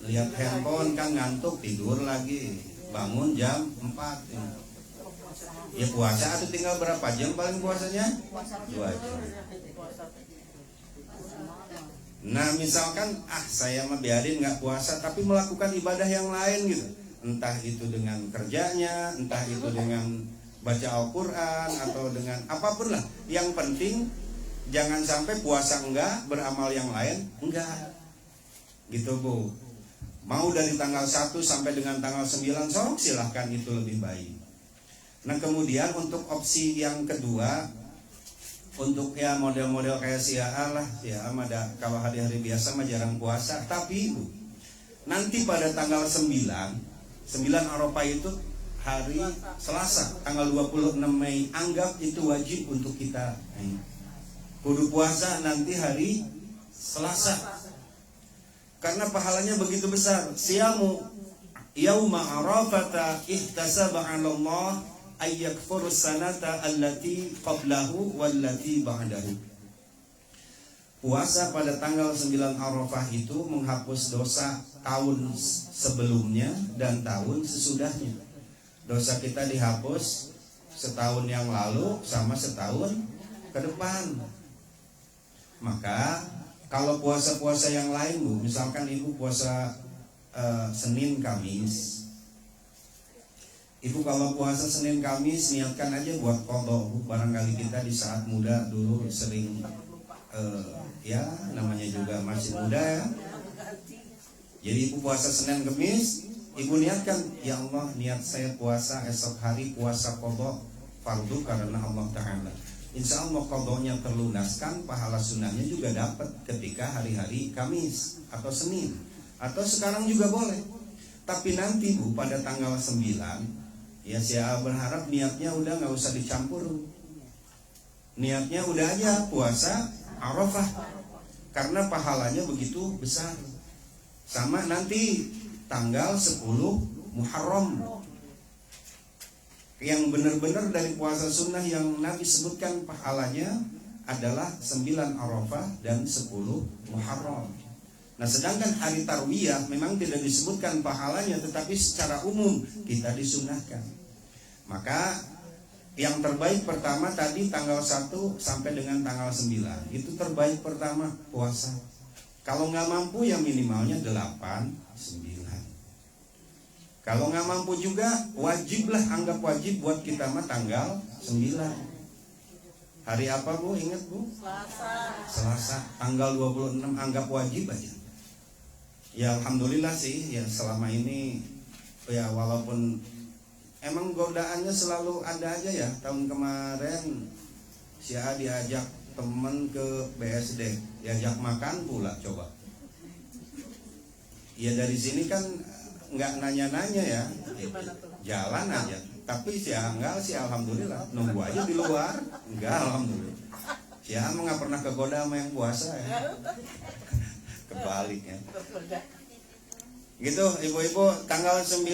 lihat handphone kan ngantuk, tidur lagi, bangun jam 4. Ya puasa atau tinggal berapa jam paling puasanya? 2 jam. Nah misalkan saya mah biarin nggak puasa tapi melakukan ibadah yang lain gitu, entah itu dengan kerjanya, entah itu dengan baca Al-Quran atau dengan apapun lah. Yang penting jangan sampai puasa enggak, beramal yang lain enggak, gitu Bu. Mau dari tanggal 1 sampai dengan tanggal 9 sok silahkan, itu lebih baik. Nah kemudian untuk opsi yang kedua, untuk ya model-model kayak si A lah, si A ada kalau hari-hari biasa mah jarang puasa, tapi Bu, nanti pada tanggal 9 Arafah itu hari Selasa, tanggal 26 Mei, anggap itu wajib untuk kita kudu puasa nanti hari Selasa. Karena pahalanya begitu besar. Siyamu yauma Arafata ihtasaba 'ala Allah ayyakfur sanata allati qablahu wallati ba'dahu. Puasa pada tanggal 9 Arafah itu menghapus dosa tahun sebelumnya dan tahun sesudahnya. Dosa kita dihapus setahun yang lalu sama setahun ke depan. Maka kalau puasa-puasa yang lain Bu, misalkan Ibu puasa Senin Kamis, Ibu kalau puasa Senin Kamis niatkan aja buat qadha. Barangkali kita di saat muda dulu sering ya namanya juga masih muda ya. Jadi Ibu puasa Senin Kamis, Ibu niatkan, ya Allah niat saya puasa esok hari puasa qadha fardu karena Allah Ta'ala. Insya Allah qadhanya terlunaskan, pahala sunnahnya juga dapat ketika hari-hari Kamis atau Senin, atau sekarang juga boleh. Tapi nanti Bu pada tanggal 9, ya saya berharap niatnya udah nggak usah dicampur. Niatnya udah aja puasa Arafah, karena pahalanya begitu besar. Sama nanti tanggal 10 Muharram, yang benar-benar dari puasa sunnah yang Nabi sebutkan pahalanya adalah 9 Arafah dan 10 Muharram. Nah sedangkan hari Tarwiyah memang tidak disebutkan pahalanya, tetapi secara umum kita disunahkan. Maka yang terbaik pertama tadi tanggal 1 sampai dengan tanggal 9, itu terbaik pertama puasa. Kalau nggak mampu ya minimalnya 8, 9. Kalau nggak mampu juga wajiblah, anggap wajib buat kita mah tanggal 9. Hari apa Bu? Ingat Bu? Selasa tanggal 26, anggap wajib aja. Ya alhamdulillah sih ya selama ini ya, walaupun emang godaannya selalu ada aja ya. Tahun kemarin si A diajak temen ke BSD, diajak makan pula coba. Ya dari sini kan nggak nanya-nanya ya, jalan aja. Tapi si Anggal sih alhamdulillah nunggu aja di luar, enggak alhamdulillah. Si Anggal nggak pernah kegoda sama yang puasa ya, kebalik ya. Gitu ibu-ibu, tanggal 9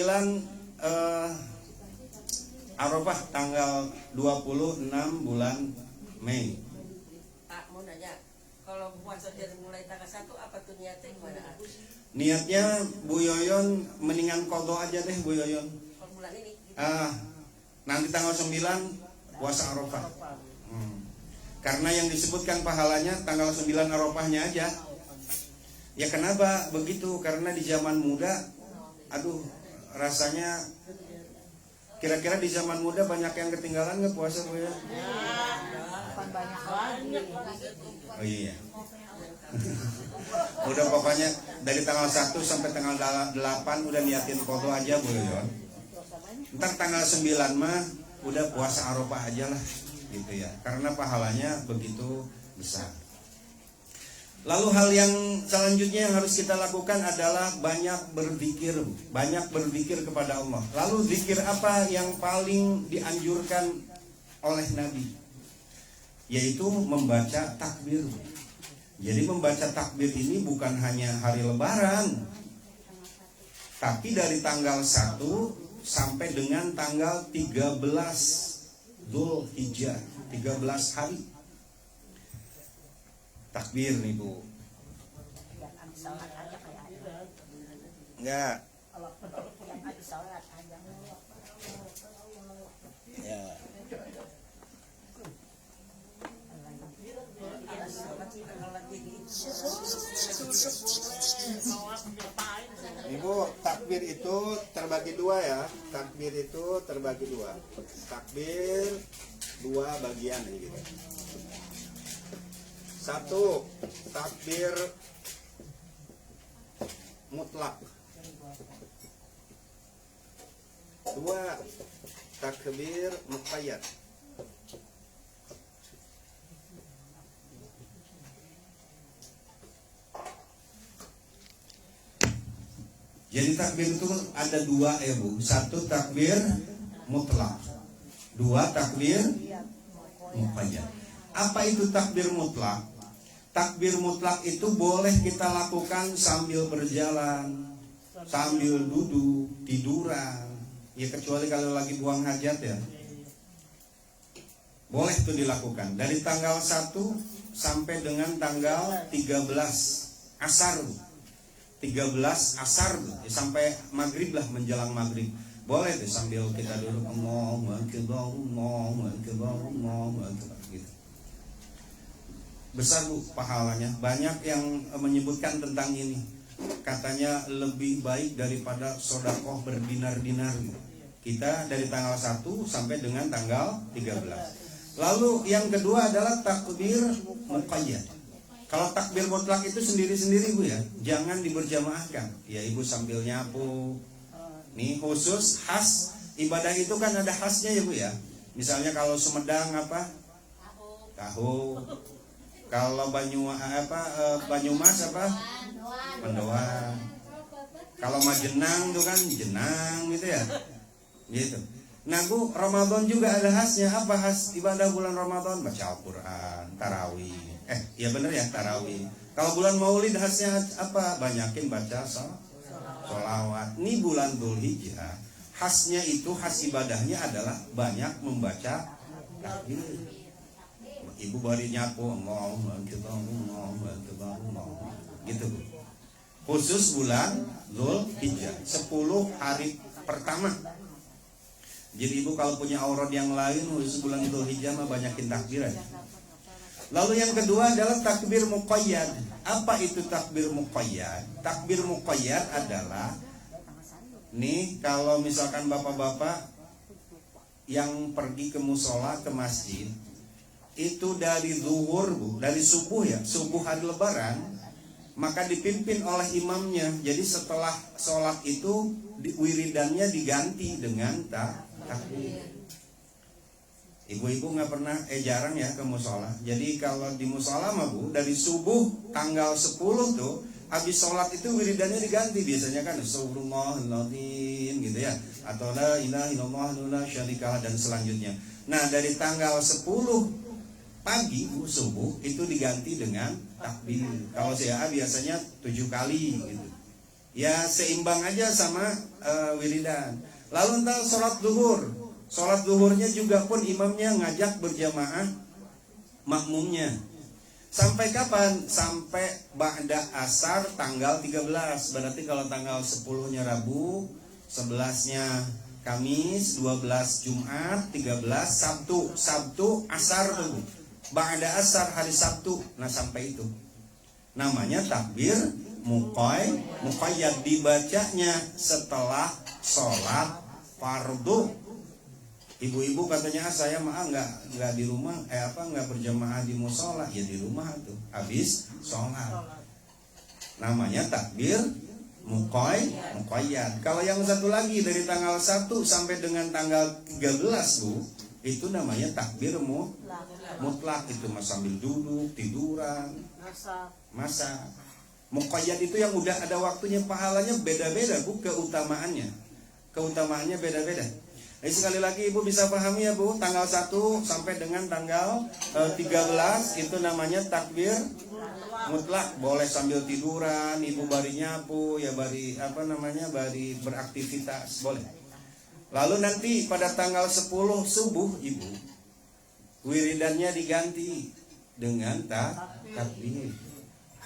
Arafah tanggal 26 bulan Mei. Pak mau nanya, kalau puasa dari mulai tanggal 1 apa tuh niatnya gimana? Niatnya Bu Yoyon mendingan qadha aja deh Bu Yoyon. Bulan ini. Nanti tanggal 9 puasa Arafah. Karena yang disebutkan pahalanya tanggal 9 Arafahnya aja. Ya kenapa begitu? Karena di zaman muda, aduh rasanya kira-kira di zaman muda banyak yang ketinggalan nggak puasa Bu ya? Banyak. Oh iya. Udah pokoknya dari tanggal 1 sampai tanggal 8 udah niatin qadha aja Bu Yoyon. Ntar tanggal 9 mah udah puasa Arafah aja lah gitu ya, karena pahalanya begitu besar. Lalu hal yang selanjutnya yang harus kita lakukan adalah banyak berzikir kepada Allah. Lalu zikir apa yang paling dianjurkan oleh Nabi? Yaitu membaca takbir. Jadi membaca takbir ini bukan hanya hari Lebaran, tapi dari tanggal 1 sampai dengan tanggal 13 Dzulhijjah, 13 hari takbir nih Bu. Enggak. Ya. terbagi dua ya. Takbir itu terbagi dua. Takbir dua bagian ini gitu. Satu, takbir mutlak. Dua, takbir muqayyad. Jadi takbir itu ada dua ya Bu. Satu takbir mutlak, dua takbir muqayyad. Apa itu takbir mutlak? Takbir mutlak itu boleh kita lakukan sambil berjalan, sambil duduk, tiduran. Ya kecuali kalau lagi buang hajat ya. Boleh itu dilakukan dari tanggal 1 sampai dengan tanggal 13 asar. 13 asar ya, sampai maghrib lah, menjelang maghrib. Boleh tuh sambil kita duduk gitu. Besar Bu pahalanya. Banyak yang menyebutkan tentang ini. Katanya lebih baik daripada sedekah berdinar-dinar gitu. Kita dari tanggal 1 sampai dengan tanggal 13. Lalu yang kedua adalah takbir muqayyad. Kalau takbir mutlak itu sendiri-sendiri Bu ya, jangan diberjamaahkan. Ya Ibu sambil nyapu. Nih khusus khas ibadah itu kan ada khasnya ya Bu ya. Misalnya kalau Sumedang apa? Tahu. Kalau Banyumas apa? Mendoan. Kalau Majenang itu kan jenang gitu ya. Gitu. Nah Bu, Ramadan juga ada khasnya. Apa khas ibadah bulan Ramadan? Baca Al-Quran, tarawih. Iya bener ya, tarawih. Kalau bulan Maulid khasnya apa? Banyakin baca sholawat. Ini bulan Dzulhijjah, khasnya itu, khas ibadahnya adalah banyak membaca takbir. Ibu bari nyapu, gitu Bu. Khusus bulan Dzulhijjah, 10 hari pertama. Jadi Ibu kalau punya aurad yang lain khusus bulan Dzulhijjah mah banyakin takbir aja. Lalu yang kedua adalah takbir muqayyad. Apa itu takbir muqayyad? Takbir muqayyad adalah nih kalau misalkan bapak-bapak yang pergi ke musola, ke masjid, itu dari zuhur Bu, dari subuh ya, subuh hari lebaran, maka dipimpin oleh imamnya. Jadi setelah sholat itu wiridannya diganti dengan takbir. Ibu-ibu nggak pernah, jarang ya ke musola. Jadi kalau di musola mah Bu, dari subuh tanggal 10 tuh, habis sholat itu wiridannya diganti. Biasanya kan Astagfirullahaladzim gitu ya, atau la ilaha illallah la syarikalah dan selanjutnya. Nah dari tanggal 10 pagi Bu, subuh itu diganti dengan takbir. Kalau saya biasanya 7 kali gitu. Ya seimbang aja sama wiridan. Lalu entar sholat zuhur. Sholat zuhurnya juga pun imamnya ngajak berjamaah makmumnya. Sampai kapan? Sampai ba'da asar tanggal 13. Berarti kalau tanggal 10-nya Rabu, 11-nya Kamis, 12 Jumat, 13 Sabtu. Sabtu asar tuh. Ba'da asar hari Sabtu. Nah sampai itu. Namanya takbir muqayyad, dibacanya setelah sholat fardu. Ibu-ibu katanya saya mah nggak di rumah, nggak berjamaah di musola. Ya di rumah tuh habis sholat. Namanya takbir muqayyad. Kalau yang satu lagi dari tanggal 1 sampai dengan tanggal 13 Bu, itu namanya takbir mutlak. Itu mas sambil duduk, tiduran, masak. Muqayyad itu yang udah ada waktunya, pahalanya beda-beda Bu, keutamaannya beda-beda. Jadi sekali lagi Ibu bisa pahami ya Bu, tanggal 1 sampai dengan tanggal 13 itu namanya takbir mutlak. Boleh sambil tiduran, Ibu bari nyapu, ya bari beraktivitas, boleh. Lalu nanti pada tanggal 10 subuh Ibu, wiridannya diganti dengan takbir.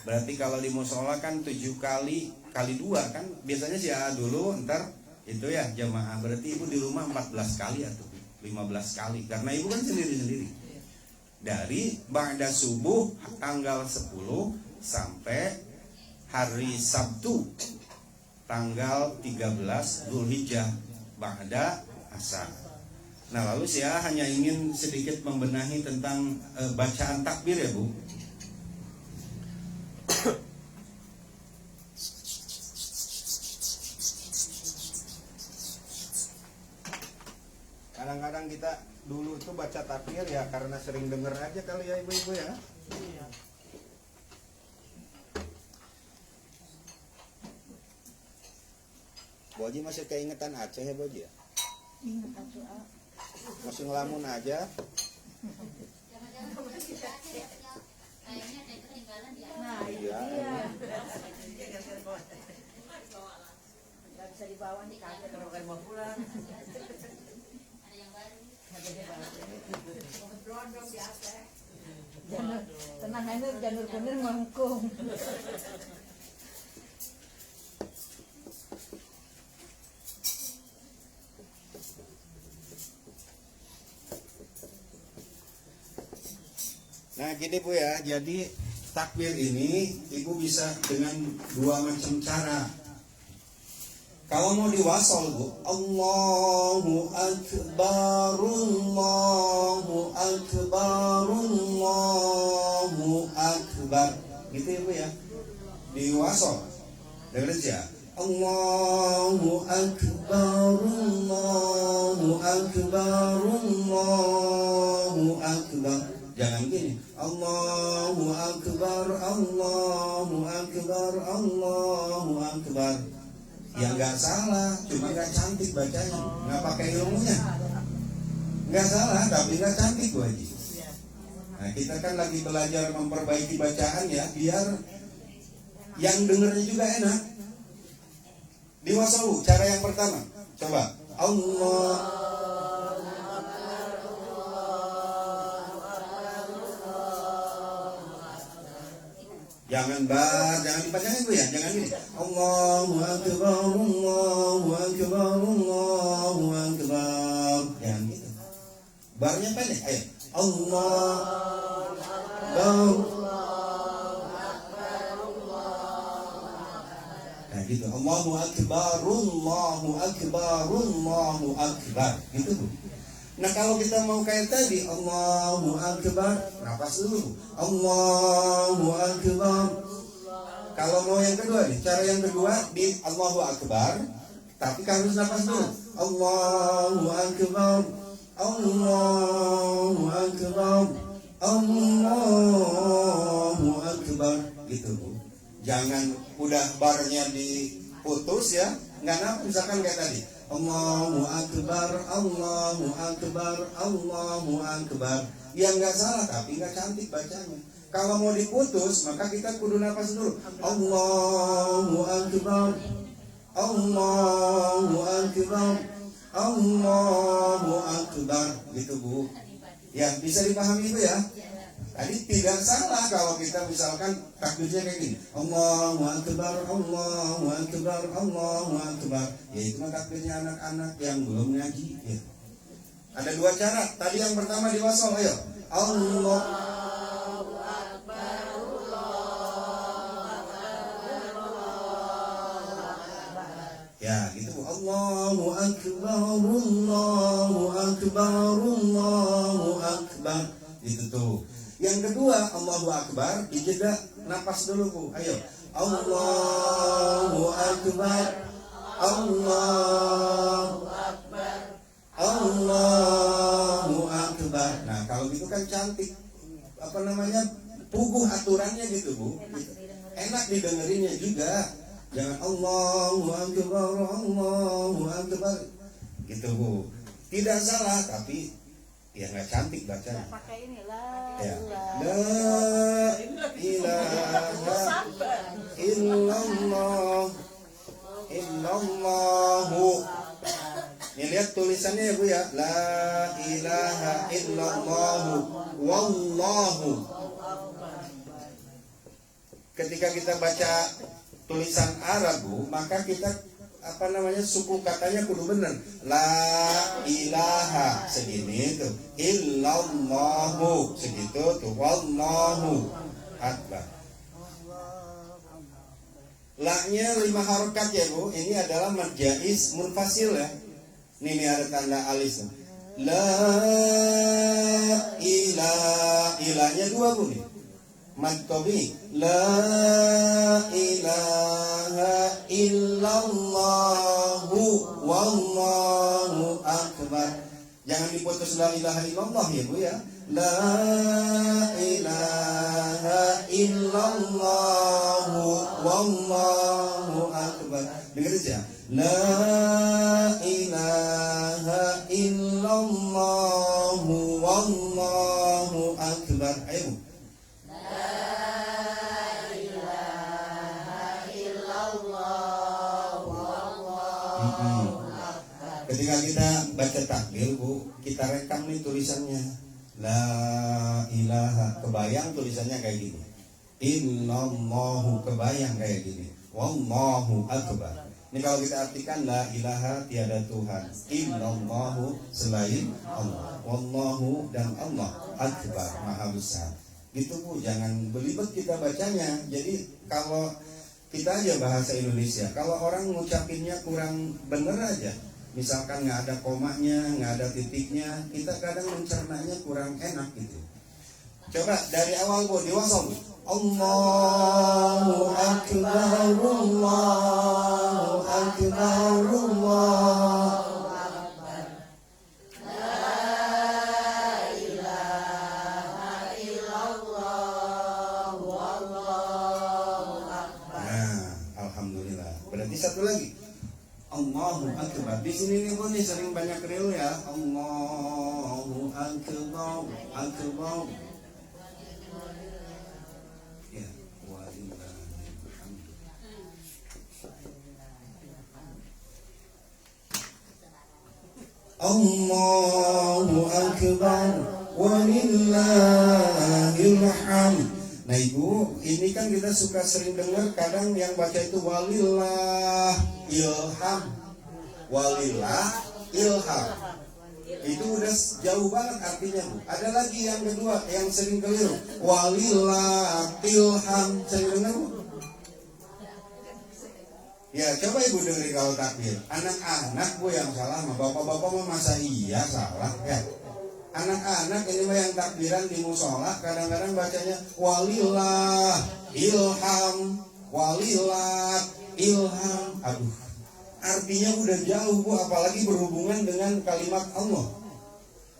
Berarti kalau di musola kan 7 kali 2 kan, biasanya sih dulu ntar itu ya jamaah. Berarti Ibu di rumah 14 kali atau 15 kali, karena Ibu kan sendiri-sendiri. Dari ba'da subuh tanggal 10 sampai hari Sabtu tanggal 13 Dzulhijjah ba'da asar. Nah, lalu saya hanya ingin sedikit membenahi tentang bacaan takbir ya, Bu. Kadang-kadang kita dulu tuh baca takbir ya karena sering denger aja kali ya ibu-ibu ya. Iya. Boji masih keingetan Aceh ya Boji ya? Ingat aku, ah. Masih ngelamun aja. Nah, itu Iya. dia. Nggak bisa dibawa nih kaget. Kalau kan mau pulang. Tenang aja, janur kuning mangkung. Nah gini Bu ya, jadi takbir ini Ibu bisa dengan dua macam cara. Kalau mau diwasol Bu, Allahu Akbar, Allahu Akbar, Allahu Akbar. Gitu ya Bu ya, diwasol. Dengar ya, Allahu Akbar, Allahu Akbar, Allahu Akbar. Jangan gini, Allahu Akbar, Allahu Akbar, Allahu Akbar. Ya nggak salah, cuma nggak cantik bacanya, nggak pakai ilmunya. Nggak salah, tapi nggak cantik Bu Haji. Nah kita kan lagi belajar memperbaiki bacaan ya, biar yang dengernya juga enak. Diwasol Bu, cara yang pertama, coba Allah. Jangan dipanjangin Bu ya, jangan gini. Allahu Akbar, Allahu Akbar, Allahu Akbar. Jangan gitu. Barnya pendek, ayo. Allahu Nah gitu. Allahu Akbar, Allahu Akbar, Allahu Akbar. Gitu Bu. Nah kalau kita mau kayak tadi Allahu Akbar, nafas dulu Allahu Akbar. Kalau mau yang kedua nih, cara yang kedua di Allahu Akbar, tapi harus nafas dulu Allahu Akbar, Allahu Akbar, Allahu Akbar. Gitu Bu. Jangan udah barnya diputus ya, nggak nafas misalkan kayak tadi Allahu Akbar, Allahu Akbar, Allahu Akbar. Ya nggak salah, tapi nggak cantik bacanya. Kalau mau diputus, maka kita kudu nafas dulu. Allahu Akbar, Allahu Akbar, Allahu Akbar. Gitu Bu. Ya bisa dipahami itu ya. Tadi tidak salah kalau kita misalkan takbirnya kayak gini, Allahu Akbar, Allahu Akbar, Allahu Akbar. Ya itu mah takbirnya anak-anak yang belum ngaji ya. Ada dua cara. Tadi yang pertama diwasol, ayo. Allah. Ya gitu. Allahu Akbar, Allahu Akbar, Allahu Akbar. Itu tuh. Yang kedua, Allahu Akbar, dijeda nafas dulu Bu. Ayo. Allahu Akbar, Allahu Akbar, Allahu Akbar. Nah, kalau gitu kan cantik. Apa namanya? Puguh aturannya gitu Bu. Enak didengerinnya juga. Jangan Allahu Akbar, Allahu Akbar. Gitu Bu. Tidak salah, tapi ya nggak cantik bacanya. Pakai ini lah. Ya. La ilaha illallah illallahu. Ini lihat tulisannya ya Bu ya. La ilaha illallahu wallahu. Ketika kita baca tulisan Arab Bu, maka kita apa namanya suku katanya kudu bener. La ilaha segini tuh, illallahu segitu tuh, wallahu akbar. La-nya 5 harokat ya Bu. Ini adalah mad jaiz munfasil ya. Ini ada tanda alis. La ilaha, ilahnya 2 Bu nih. Mad tabi. La ilaha illallahu wallahu akbar. Jangan diputus la ilaha illallah ya Bu ya. La ilaha illallahu wallahu akbar. Dengar aja. La ilaha illallahu wallahu akbar. Ayo. Ketika kita baca takbir Bu, kita rekam nih tulisannya. La ilaha, kebayang tulisannya kayak gini. Illallahu, kebayang kayak gini. Wallahu akbar. Ini kalau kita artikan la ilaha, tiada Tuhan. Illallahu, selain Allah. Wallahu, dan Allah akbar, maha besar. Gitu Bu, jangan belibet kita bacanya. Jadi kalau kita aja bahasa Indonesia, kalau orang ngucapinnya kurang bener aja, misalkan nggak ada komanya, nggak ada titiknya, kita kadang mencernanya kurang enak gitu. Coba dari awal Bu, diwasal. Allahu akbar, Allahu akbar, Allahu akbar. La ilaha illallah, wallahu akbar. Nah, alhamdulillah. Berarti satu lagi. Allahu akbar. Di sini nih Bu nih sering banyak real ya. Allahu akbar, akbar. Ya, walillahilhamd. Allahu akbar, walillahilhamd. Nah Ibu, ini kan kita suka sering dengar kadang yang baca itu walillah ilham, walillah ilham. Itu udah jauh banget artinya Bu. Ada lagi yang kedua yang sering keliru, walillah ilham. Sering dengar Bu? Ya coba Ibu dengerin kalau takbir. Anak-anak Bu yang salah, bapak-bapak mah masa iya salah ya. Anak-anak ini mah yang takbiran di musola kadang-kadang bacanya walillah ilham, walillah ilham. Aduh, artinya udah jauh Bu, apalagi berhubungan dengan kalimat Allah.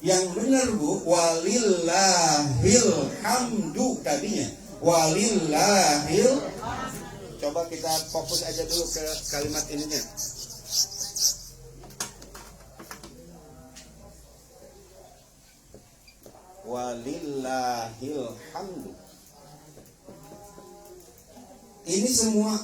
Yang benar Bu, walillahil hamdu tadinya. Walillahil. Coba kita fokus aja dulu ke kalimat ininya. Walillahil hamdu. Ini semua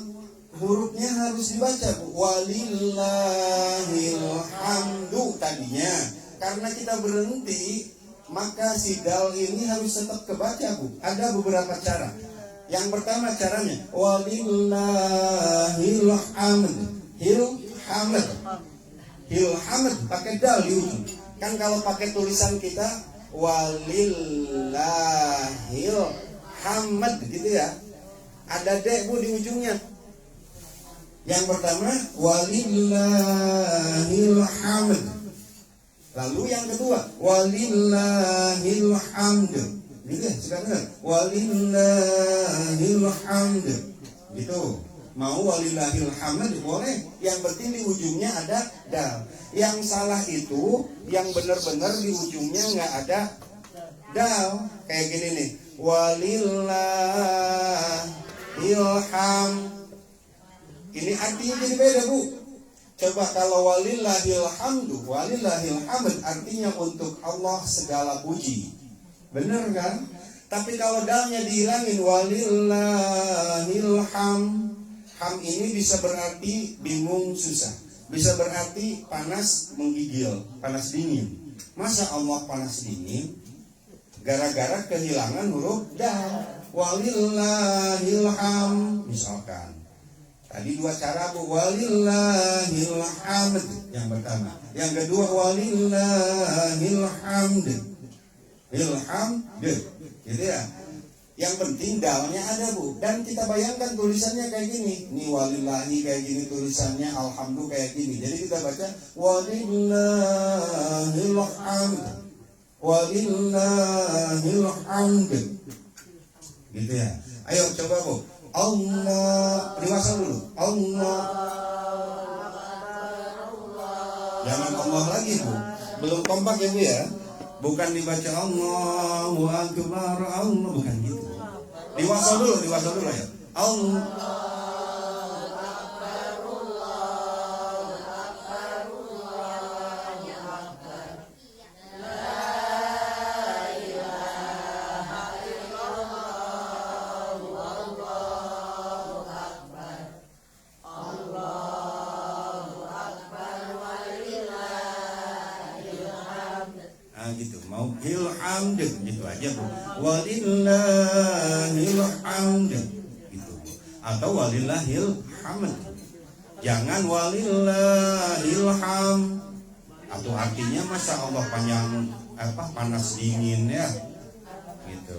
hurufnya harus dibaca Bu. Walillahil hamdu tadinya. Karena kita berhenti, maka si dal ini harus tetap kebaca Bu. Ada beberapa cara. Yang pertama caranya walillahil hamd. Hil hamd. Hil hamd pakai dal di ujung. Kan kalau pakai tulisan kita walillahil hamd gitu ya. Ada D Bu di ujungnya. Yang pertama walillahil hamd. Lalu yang kedua walillahil hamd. Gitu ya, sekarang walillahil hamd. Gitu. Mau walillahil hamd boleh. Yang penting di ujungnya ada dal. Yang salah itu yang benar-benar di ujungnya nggak ada dal. Kayak gini nih. Walillahil hamd. Ini artinya jadi beda Bu. Coba kalau walillahil hamdu, walillahil hamd artinya untuk Allah segala puji. Benar kan? Tapi kalau dalnya dihilangin walillahil hamd. Ham ini bisa berarti bingung susah, bisa berarti panas menggigil, panas dingin. Masa Allah panas dingin? Gara-gara kehilangan huruf dal. Walillahil hamd misalkan. Tadi dua cara Bu, walillahil hamd yang pertama. Yang kedua walillahil hamd. Ilhamd, gitu ya. Yang penting dalnya ada bu. Dan kita bayangkan tulisannya kayak gini. Ini walillahi kayak gini tulisannya, alhamdulillah kayak gini. Jadi kita baca walillahil hamd, walillahil hamd. Gitu ya. Ayo coba bu. Allah, dewasa dulu. Allah. Jangan Allah lagi bu. Belum kompak ya bu ya. Bukan dibaca Allahu Akbar, Allah, bukan gitu. Dewasa dulu ya. Allah. Gitu mau hilhamd gitu aja bu, walillahil hamd gitu, atau walillahil hamd, jangan walillahil hamd. Atau artinya masa Allah panjang panas dingin ya gitu.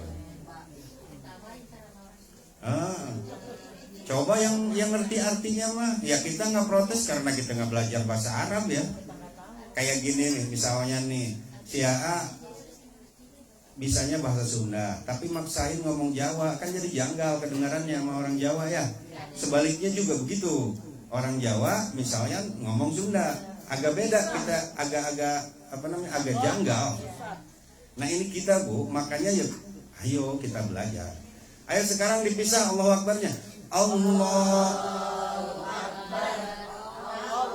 Coba yang ngerti artinya mah ya, kita nggak protes karena kita nggak belajar bahasa Arab ya. Kayak gini nih misalnya nih, si A bisanya bahasa Sunda, tapi maksain ngomong Jawa, kan jadi janggal kedengarannya sama orang Jawa ya. Sebaliknya juga begitu, orang Jawa misalnya ngomong Sunda, agak beda, kita agak janggal. Nah ini kita bu, makanya ya, ayo kita belajar. Ayo sekarang dipisah Allahu Akbarnya. Allah.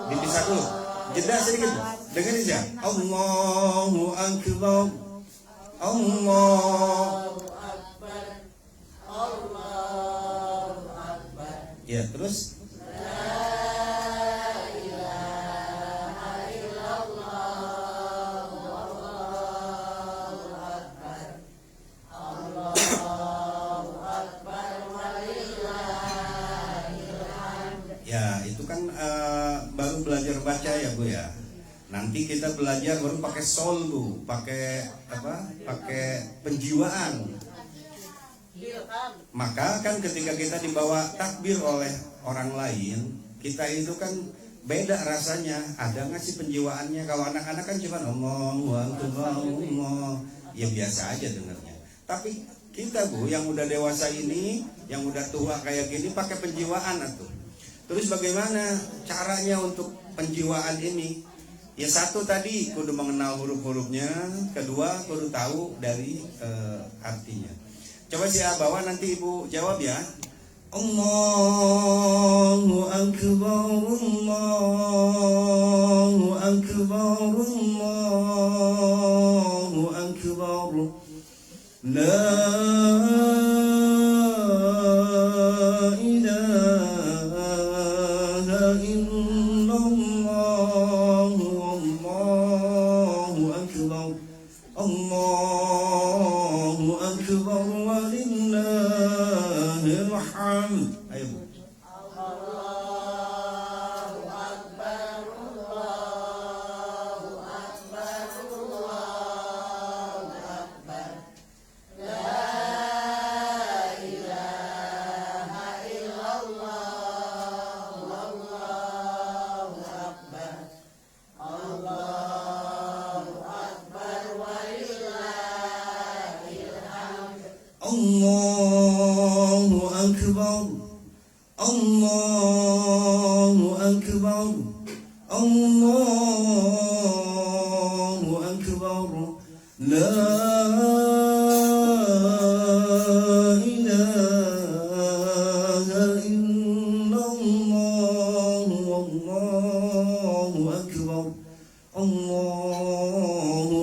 Dipisah dulu, jeda sedikit bu. Dengerin ya, Allahu Akbar, Allahu Akbar, Allahu Akbar. Ya terus. La ilaha illallah, Allahu Akbar, Allahu Akbar, walillahil hamd. Ya itu kan baru belajar baca ya bu ya. Nanti kita belajar baru pakai sol bu, pakai penjiwaan. Maka kan ketika kita dibawa takbir oleh orang lain, kita itu kan beda rasanya. Ada nggak sih penjiwaannya? Kalau anak-anak kan cuma Allahu Akbar, Allah, ya biasa aja dengarnya. Tapi kita bu, yang udah dewasa ini, yang udah tua kayak gini, pakai penjiwaan atuh. Terus bagaimana caranya untuk penjiwaan ini? Ya satu tadi kudu mengenal huruf-hurufnya, kedua kudu tahu dari artinya. Coba si bawa nanti ibu jawab ya. Allahu Akbar, Allahu Akbar, Allahu Akbar. La Allahu Akbar, Allahu Akbar, Allahu Akbar. La ilaha illallah, Allahu Akbar, Allahu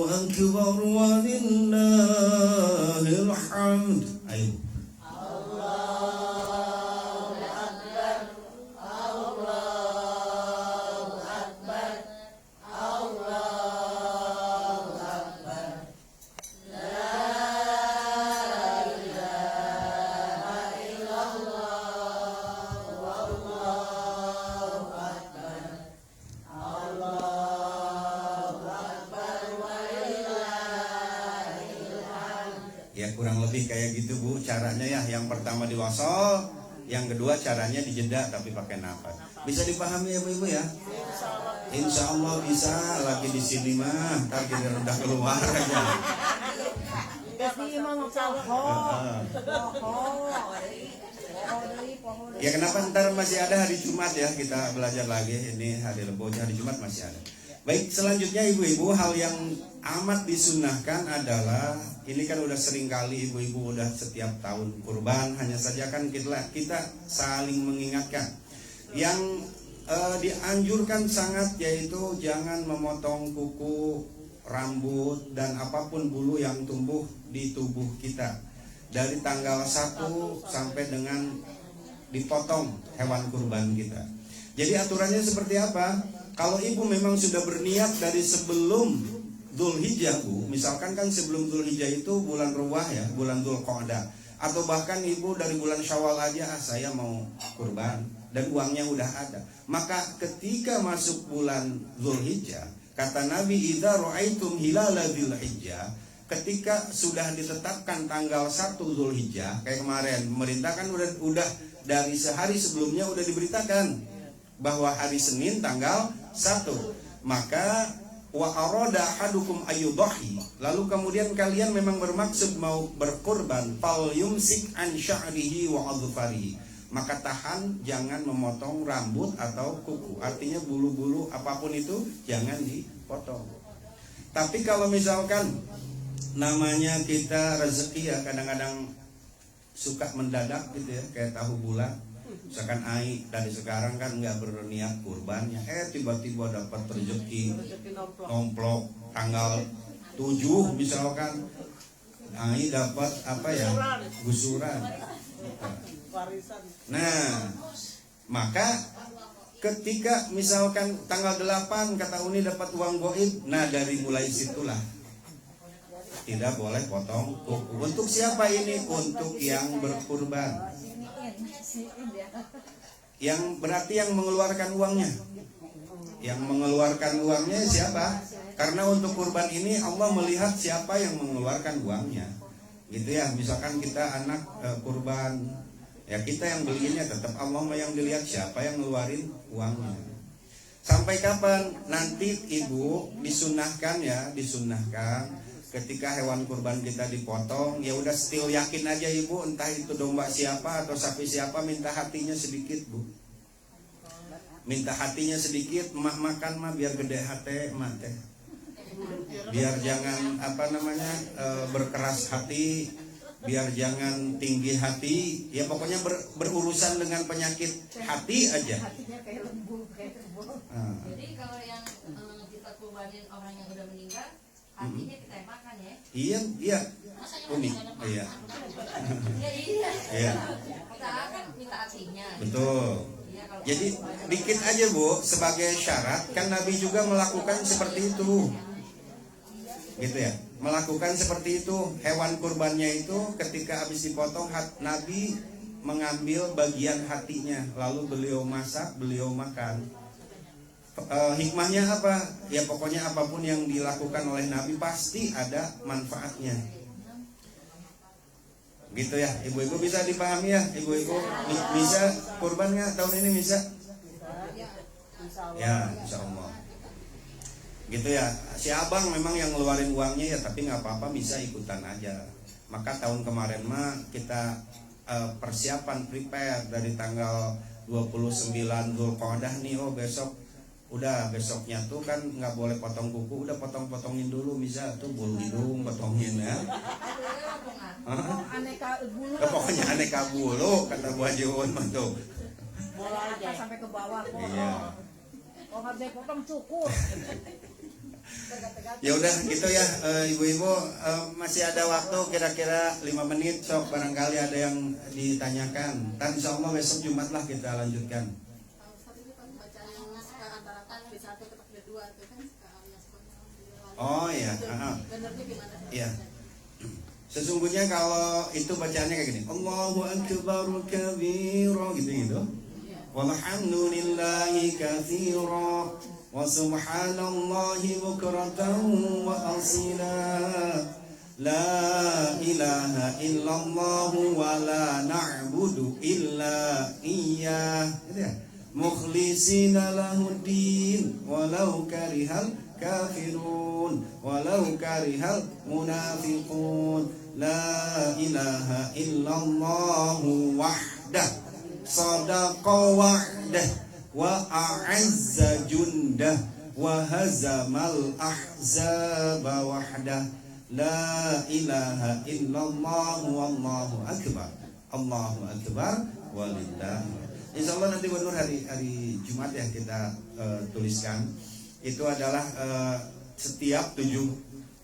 Akbar, walillahil hamd. Ayo. Ya kurang lebih kayak gitu Bu caranya ya. Yang pertama diwasol, yang kedua caranya dijeda tapi pakai nafas. Bisa dipahami ya Bu-ibu ya? Insya Allah bisa. Lagi di sini mah ntar kita udah keluar aja. Jadi emang Ya kenapa ntar masih ada hari Jumat ya, kita belajar lagi. Ini hari Rebo, hari Jumat masih ada. Baik, selanjutnya ibu-ibu, hal yang amat disunahkan adalah, ini kan udah sering kali ibu-ibu udah setiap tahun kurban, hanya saja kan kita saling mengingatkan. Yang dianjurkan sangat yaitu jangan memotong kuku, rambut, dan apapun bulu yang tumbuh di tubuh kita dari tanggal 1 sampai dengan dipotong hewan kurban kita. Jadi aturannya seperti apa? Kalau ibu memang sudah berniat dari sebelum Dzulhijjah Bu, misalkan kan sebelum Dzulhijjah itu bulan Ruwah ya, bulan Dzulqa'dah, atau bahkan ibu dari bulan Syawal aja, saya mau kurban dan uangnya udah ada, maka ketika masuk bulan Dzulhijjah, kata Nabi, idza ra'aitum hilala Dzulhijjah, ketika sudah ditetapkan tanggal 1 Dzulhijjah, kayak kemarin pemerintah kan udah dari sehari sebelumnya udah diberitakan bahwa hari Senin tanggal 1, maka wa arada ahadukum ayyudhi, lalu kemudian kalian memang bermaksud mau berkurban, fal yumsik an sya'rihi wa adfarihi, maka tahan jangan memotong rambut atau kuku, artinya bulu-bulu apapun itu jangan dipotong. Tapi kalau misalkan namanya kita rezeki ya, kadang-kadang suka mendadak gitu ya, kayak tahu bulat. Misalkan Ai dari sekarang kan nggak berniat kurbannya, tiba-tiba dapat rezeki nomplok tanggal 7 misalkan, Ai dapat apa ya, gusuran. Nah, maka ketika misalkan tanggal 8 kata Uni dapat uang goib, nah dari mulai situlah tidak boleh potong kuku. Untuk siapa ini? Untuk yang berkurban. Yang berarti yang mengeluarkan uangnya. Yang mengeluarkan uangnya siapa? Karena untuk kurban ini Allah melihat siapa yang mengeluarkan uangnya. Gitu ya, misalkan kita anak kurban, ya kita yang beliinnya, tetap Allah yang dilihat siapa yang ngeluarin uangnya. Sampai kapan? Nanti ibu disunahkan ya, disunahkan ketika hewan kurban kita dipotong, ya udah still yakin aja ibu, entah itu domba siapa atau sapi siapa, minta hatinya sedikit Bu, minta hatinya sedikit, mak makan mah biar gede hati mak teh, biar jangan berkeras hati, biar jangan tinggi hati, ya pokoknya berurusan dengan penyakit hati aja. Jadi kalau yang kita kurbanin orang yang udah meninggal, hatinya kita yang makan ya? Iya, Umi, iya. Iya. Kita kan minta hatinya. Betul. Jadi dikit aja Bu, sebagai syarat kan Nabi juga melakukan seperti itu, gitu ya, melakukan seperti itu. Hewan kurbannya itu ketika habis dipotong, Nabi mengambil bagian hatinya, lalu beliau masak, beliau makan. Hikmahnya apa? Ya pokoknya apapun yang dilakukan oleh Nabi pasti ada manfaatnya. Gitu ya, ibu-ibu bisa dipahami ya, ibu-ibu bisa kurban nggak tahun ini bisa? Ya, insya Allah. Gitu ya, si abang memang yang ngeluarin uangnya ya, tapi nggak apa-apa, bisa ikutan aja. Maka tahun kemarin mah kita persiapan prepare dari tanggal 29 Dzulqa'dah nih, besoknya tuh kan nggak boleh potong kuku, udah potongin dulu, bisa tuh bulu hidung potongin ya. Aneka bulu. Pokoknya aneka bulu kata Bu Haji Uun tuh. Sampai ke bawah. Iya. Oh nggak bisa potong cukur. Ya udah gitu ya, ibu-ibu, masih ada waktu kira-kira 5 menit, sok barangkali ada yang ditanyakan. Dan insya Allah besok Jumat lah kita lanjutkan. Oh iya, iya. Sesungguhnya kalau itu bacaannya kayak gini, Allahu akbar kabira gitu. Walhamdulillahi katsira wa subhanallahi bukratan wa asila. La ilaha illallah wa la na'budu illa iyyah. Gitu ya. Mukhlishina lahuddin walau karihal kafirun walau karihal munafiqun. La ilaha illallah wahdah sadaqa wa'dah wa a'azza jundah wa hazamal ahzaba wahdah. La ilaha illallah wallahu akbar. Allahu akbar walillahi. Insyaallah nanti Nur hari Jumat yang kita tuliskan itu adalah setiap 7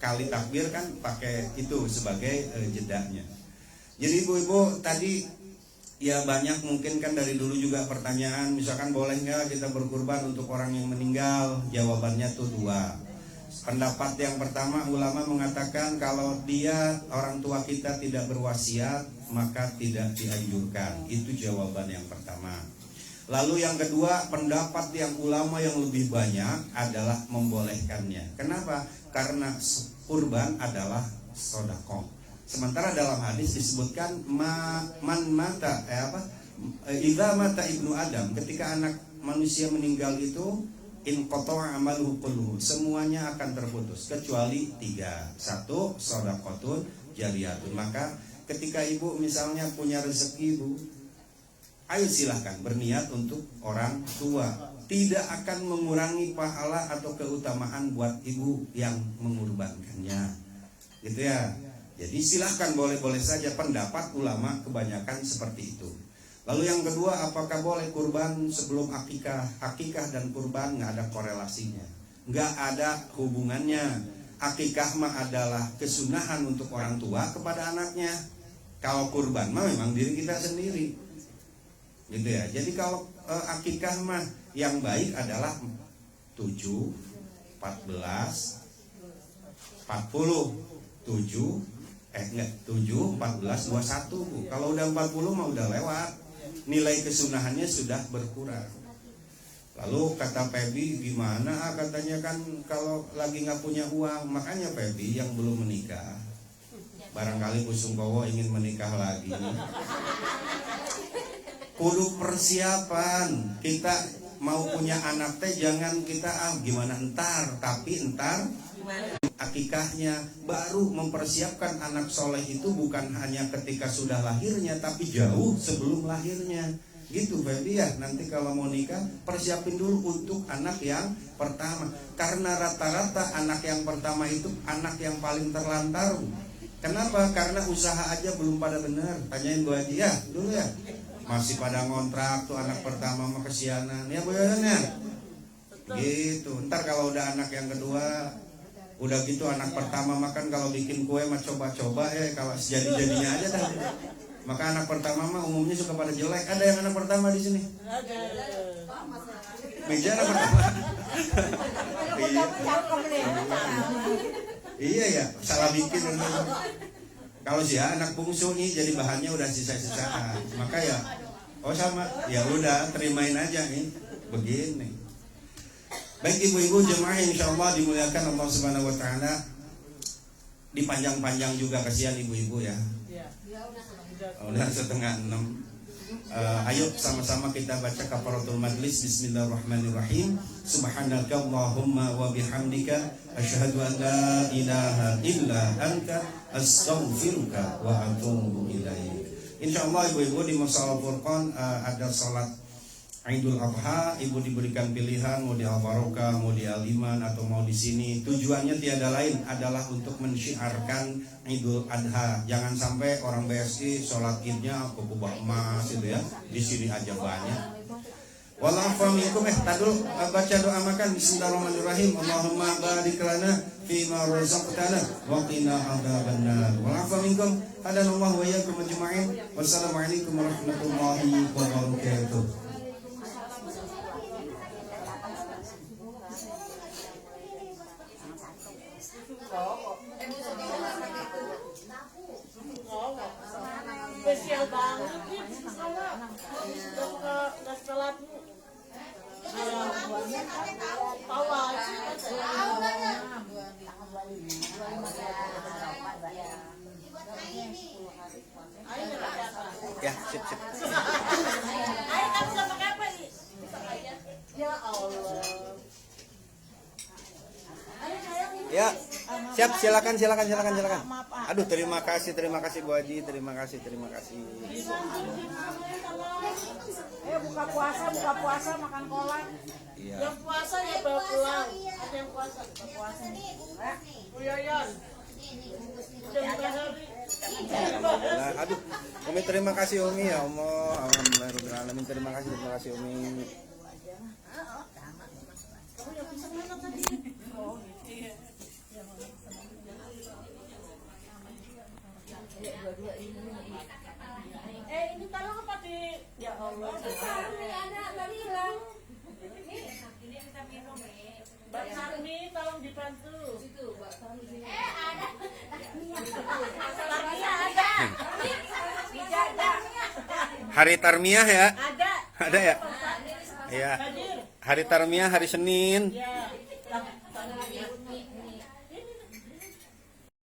kali takbir kan pakai itu sebagai jedanya. Jadi ibu-ibu tadi ya banyak mungkin kan dari dulu juga pertanyaan, misalkan boleh nggak kita berkurban untuk orang yang meninggal? Jawabannya tuh 2. Pendapat yang pertama, ulama mengatakan kalau dia orang tua kita tidak berwasiat maka tidak dianjurkan. Itu jawaban yang pertama. Lalu yang kedua, pendapat yang ulama yang lebih banyak adalah membolehkannya. Kenapa? Karena kurban adalah sedekah. Sementara dalam hadis disebutkan man mata idza mata ibnu Adam, ketika anak manusia meninggal itu in qata'a amaluhu kulluhu, semuanya akan terputus kecuali 3. 1 shadaqatun jariyatun. Maka ketika ibu misalnya punya rezeki ibu, ayo silahkan berniat untuk orang tua. Tidak akan mengurangi pahala atau keutamaan buat ibu yang mengorbankannya. Gitu ya. Jadi silahkan boleh-boleh saja, pendapat ulama kebanyakan seperti itu. Lalu yang kedua, apakah boleh kurban sebelum akikah? Akikah dan kurban nggak ada korelasinya, nggak ada hubungannya. Akikah mah adalah kesunahan untuk orang tua kepada anaknya. Kalau kurban mah memang diri kita sendiri, gitu ya. Jadi kalau akikah mah yang baik adalah 7, 14, 40, 7, 14, 21 Bu. Kalau udah 40 mah udah lewat, nilai kesunahannya sudah berkurang. Lalu kata Pebi, gimana? Katanya kan kalau lagi nggak punya uang. Makanya Pebi yang belum menikah, barangkali Bu Sungkowo ingin menikah lagi, kudu persiapan. Kita mau punya anak teh jangan kita gimana entar, tapi entar akikahnya baru mempersiapkan anak soleh itu bukan hanya ketika sudah lahirnya, tapi jauh sebelum lahirnya. Gitu Febi ya, nanti kalau mau nikah persiapin dulu untuk anak yang pertama. Karena rata-rata anak yang pertama itu anak yang paling terlantar. Kenapa? Karena usaha aja belum pada benar. Tanyain Bu Haji ya dulu ya, masih pada ngontrak tuh anak pertama mah kesianan ya Bu ya. Gitu. Ntar kalau udah anak yang kedua, udah gitu anak pertama makan kalau bikin kue mah coba-coba ya, kalau sejadi-jadinya aja dah. Maka anak pertama mah umumnya suka pada jelek. Ada yang anak pertama di sini? Ada. Meja anak pertama. Iya ya, salah bikin. Kalau sih ya anak bungsu nih jadi bahannya udah sisa-sisaan. Maka ya, oh sama, ya udah terimain aja nih. Begini. Baik ibu-ibu jemaah insyaallah dimuliakan Allah Subhanahu wa taala. Dipanjang-panjang juga, kasihan ibu-ibu ya. Udah 5:30. Ayo sama-sama kita baca kafaratul majlis. Bismillahirrahmanirrahim. Subhanaka Allahumma wa bihamdika asyhadu an la ilaha illa anta astaghfiruka wa atubu ilaik. Insyaallah ibu-ibu di Musala Furqan ada salat Idul Adha, ibu diberikan pilihan mau di Al-Barokah, mau di Al-Iman atau mau di sini. Tujuannya tiada lain adalah untuk mensyiarkan Idul Adha. Jangan sampai orang BSI sholat idnya ke kubah emas itu ya. Di sini aja banyak. Wallahu minkum tadul baca doa makan. Bismillahirrahmanirrahim. Allahumma barik lana fima razaqtana wa qina adzabannar. Wallahu minkum. Hadanallahu wa iyyakum ajma'in. Wassalamualaikum warahmatullahi wabarakatuh. Spesial banget nih, nggak setelah tawa sih. Ya, sip. Ayo kamu gak pakai apa nih? Ya Allah. Ya, siap, silakan. Aduh, terima kasih Bu Haji, terima kasih. Ayo buka puasa makan kolak. Iya. Yang puasa ya bawa pulang. Ada yang puasa. Puasa. Uyoyon. Udah 5 hari. Alhamdulillah. Aduh, Umi terima kasih Umi ya Allah. Alhamdulillahirobbilalamin. Terima kasih Umi. Kamu yang bisa mana tadi? Oh, iya. Ini tolong apa di? Ya Allah. Mbak Sarmi tolong dibantu. Hari Tarmiyah ya? Ada ya? Iya. Hadir. Hari Tarmiyah hari Senin. Ya.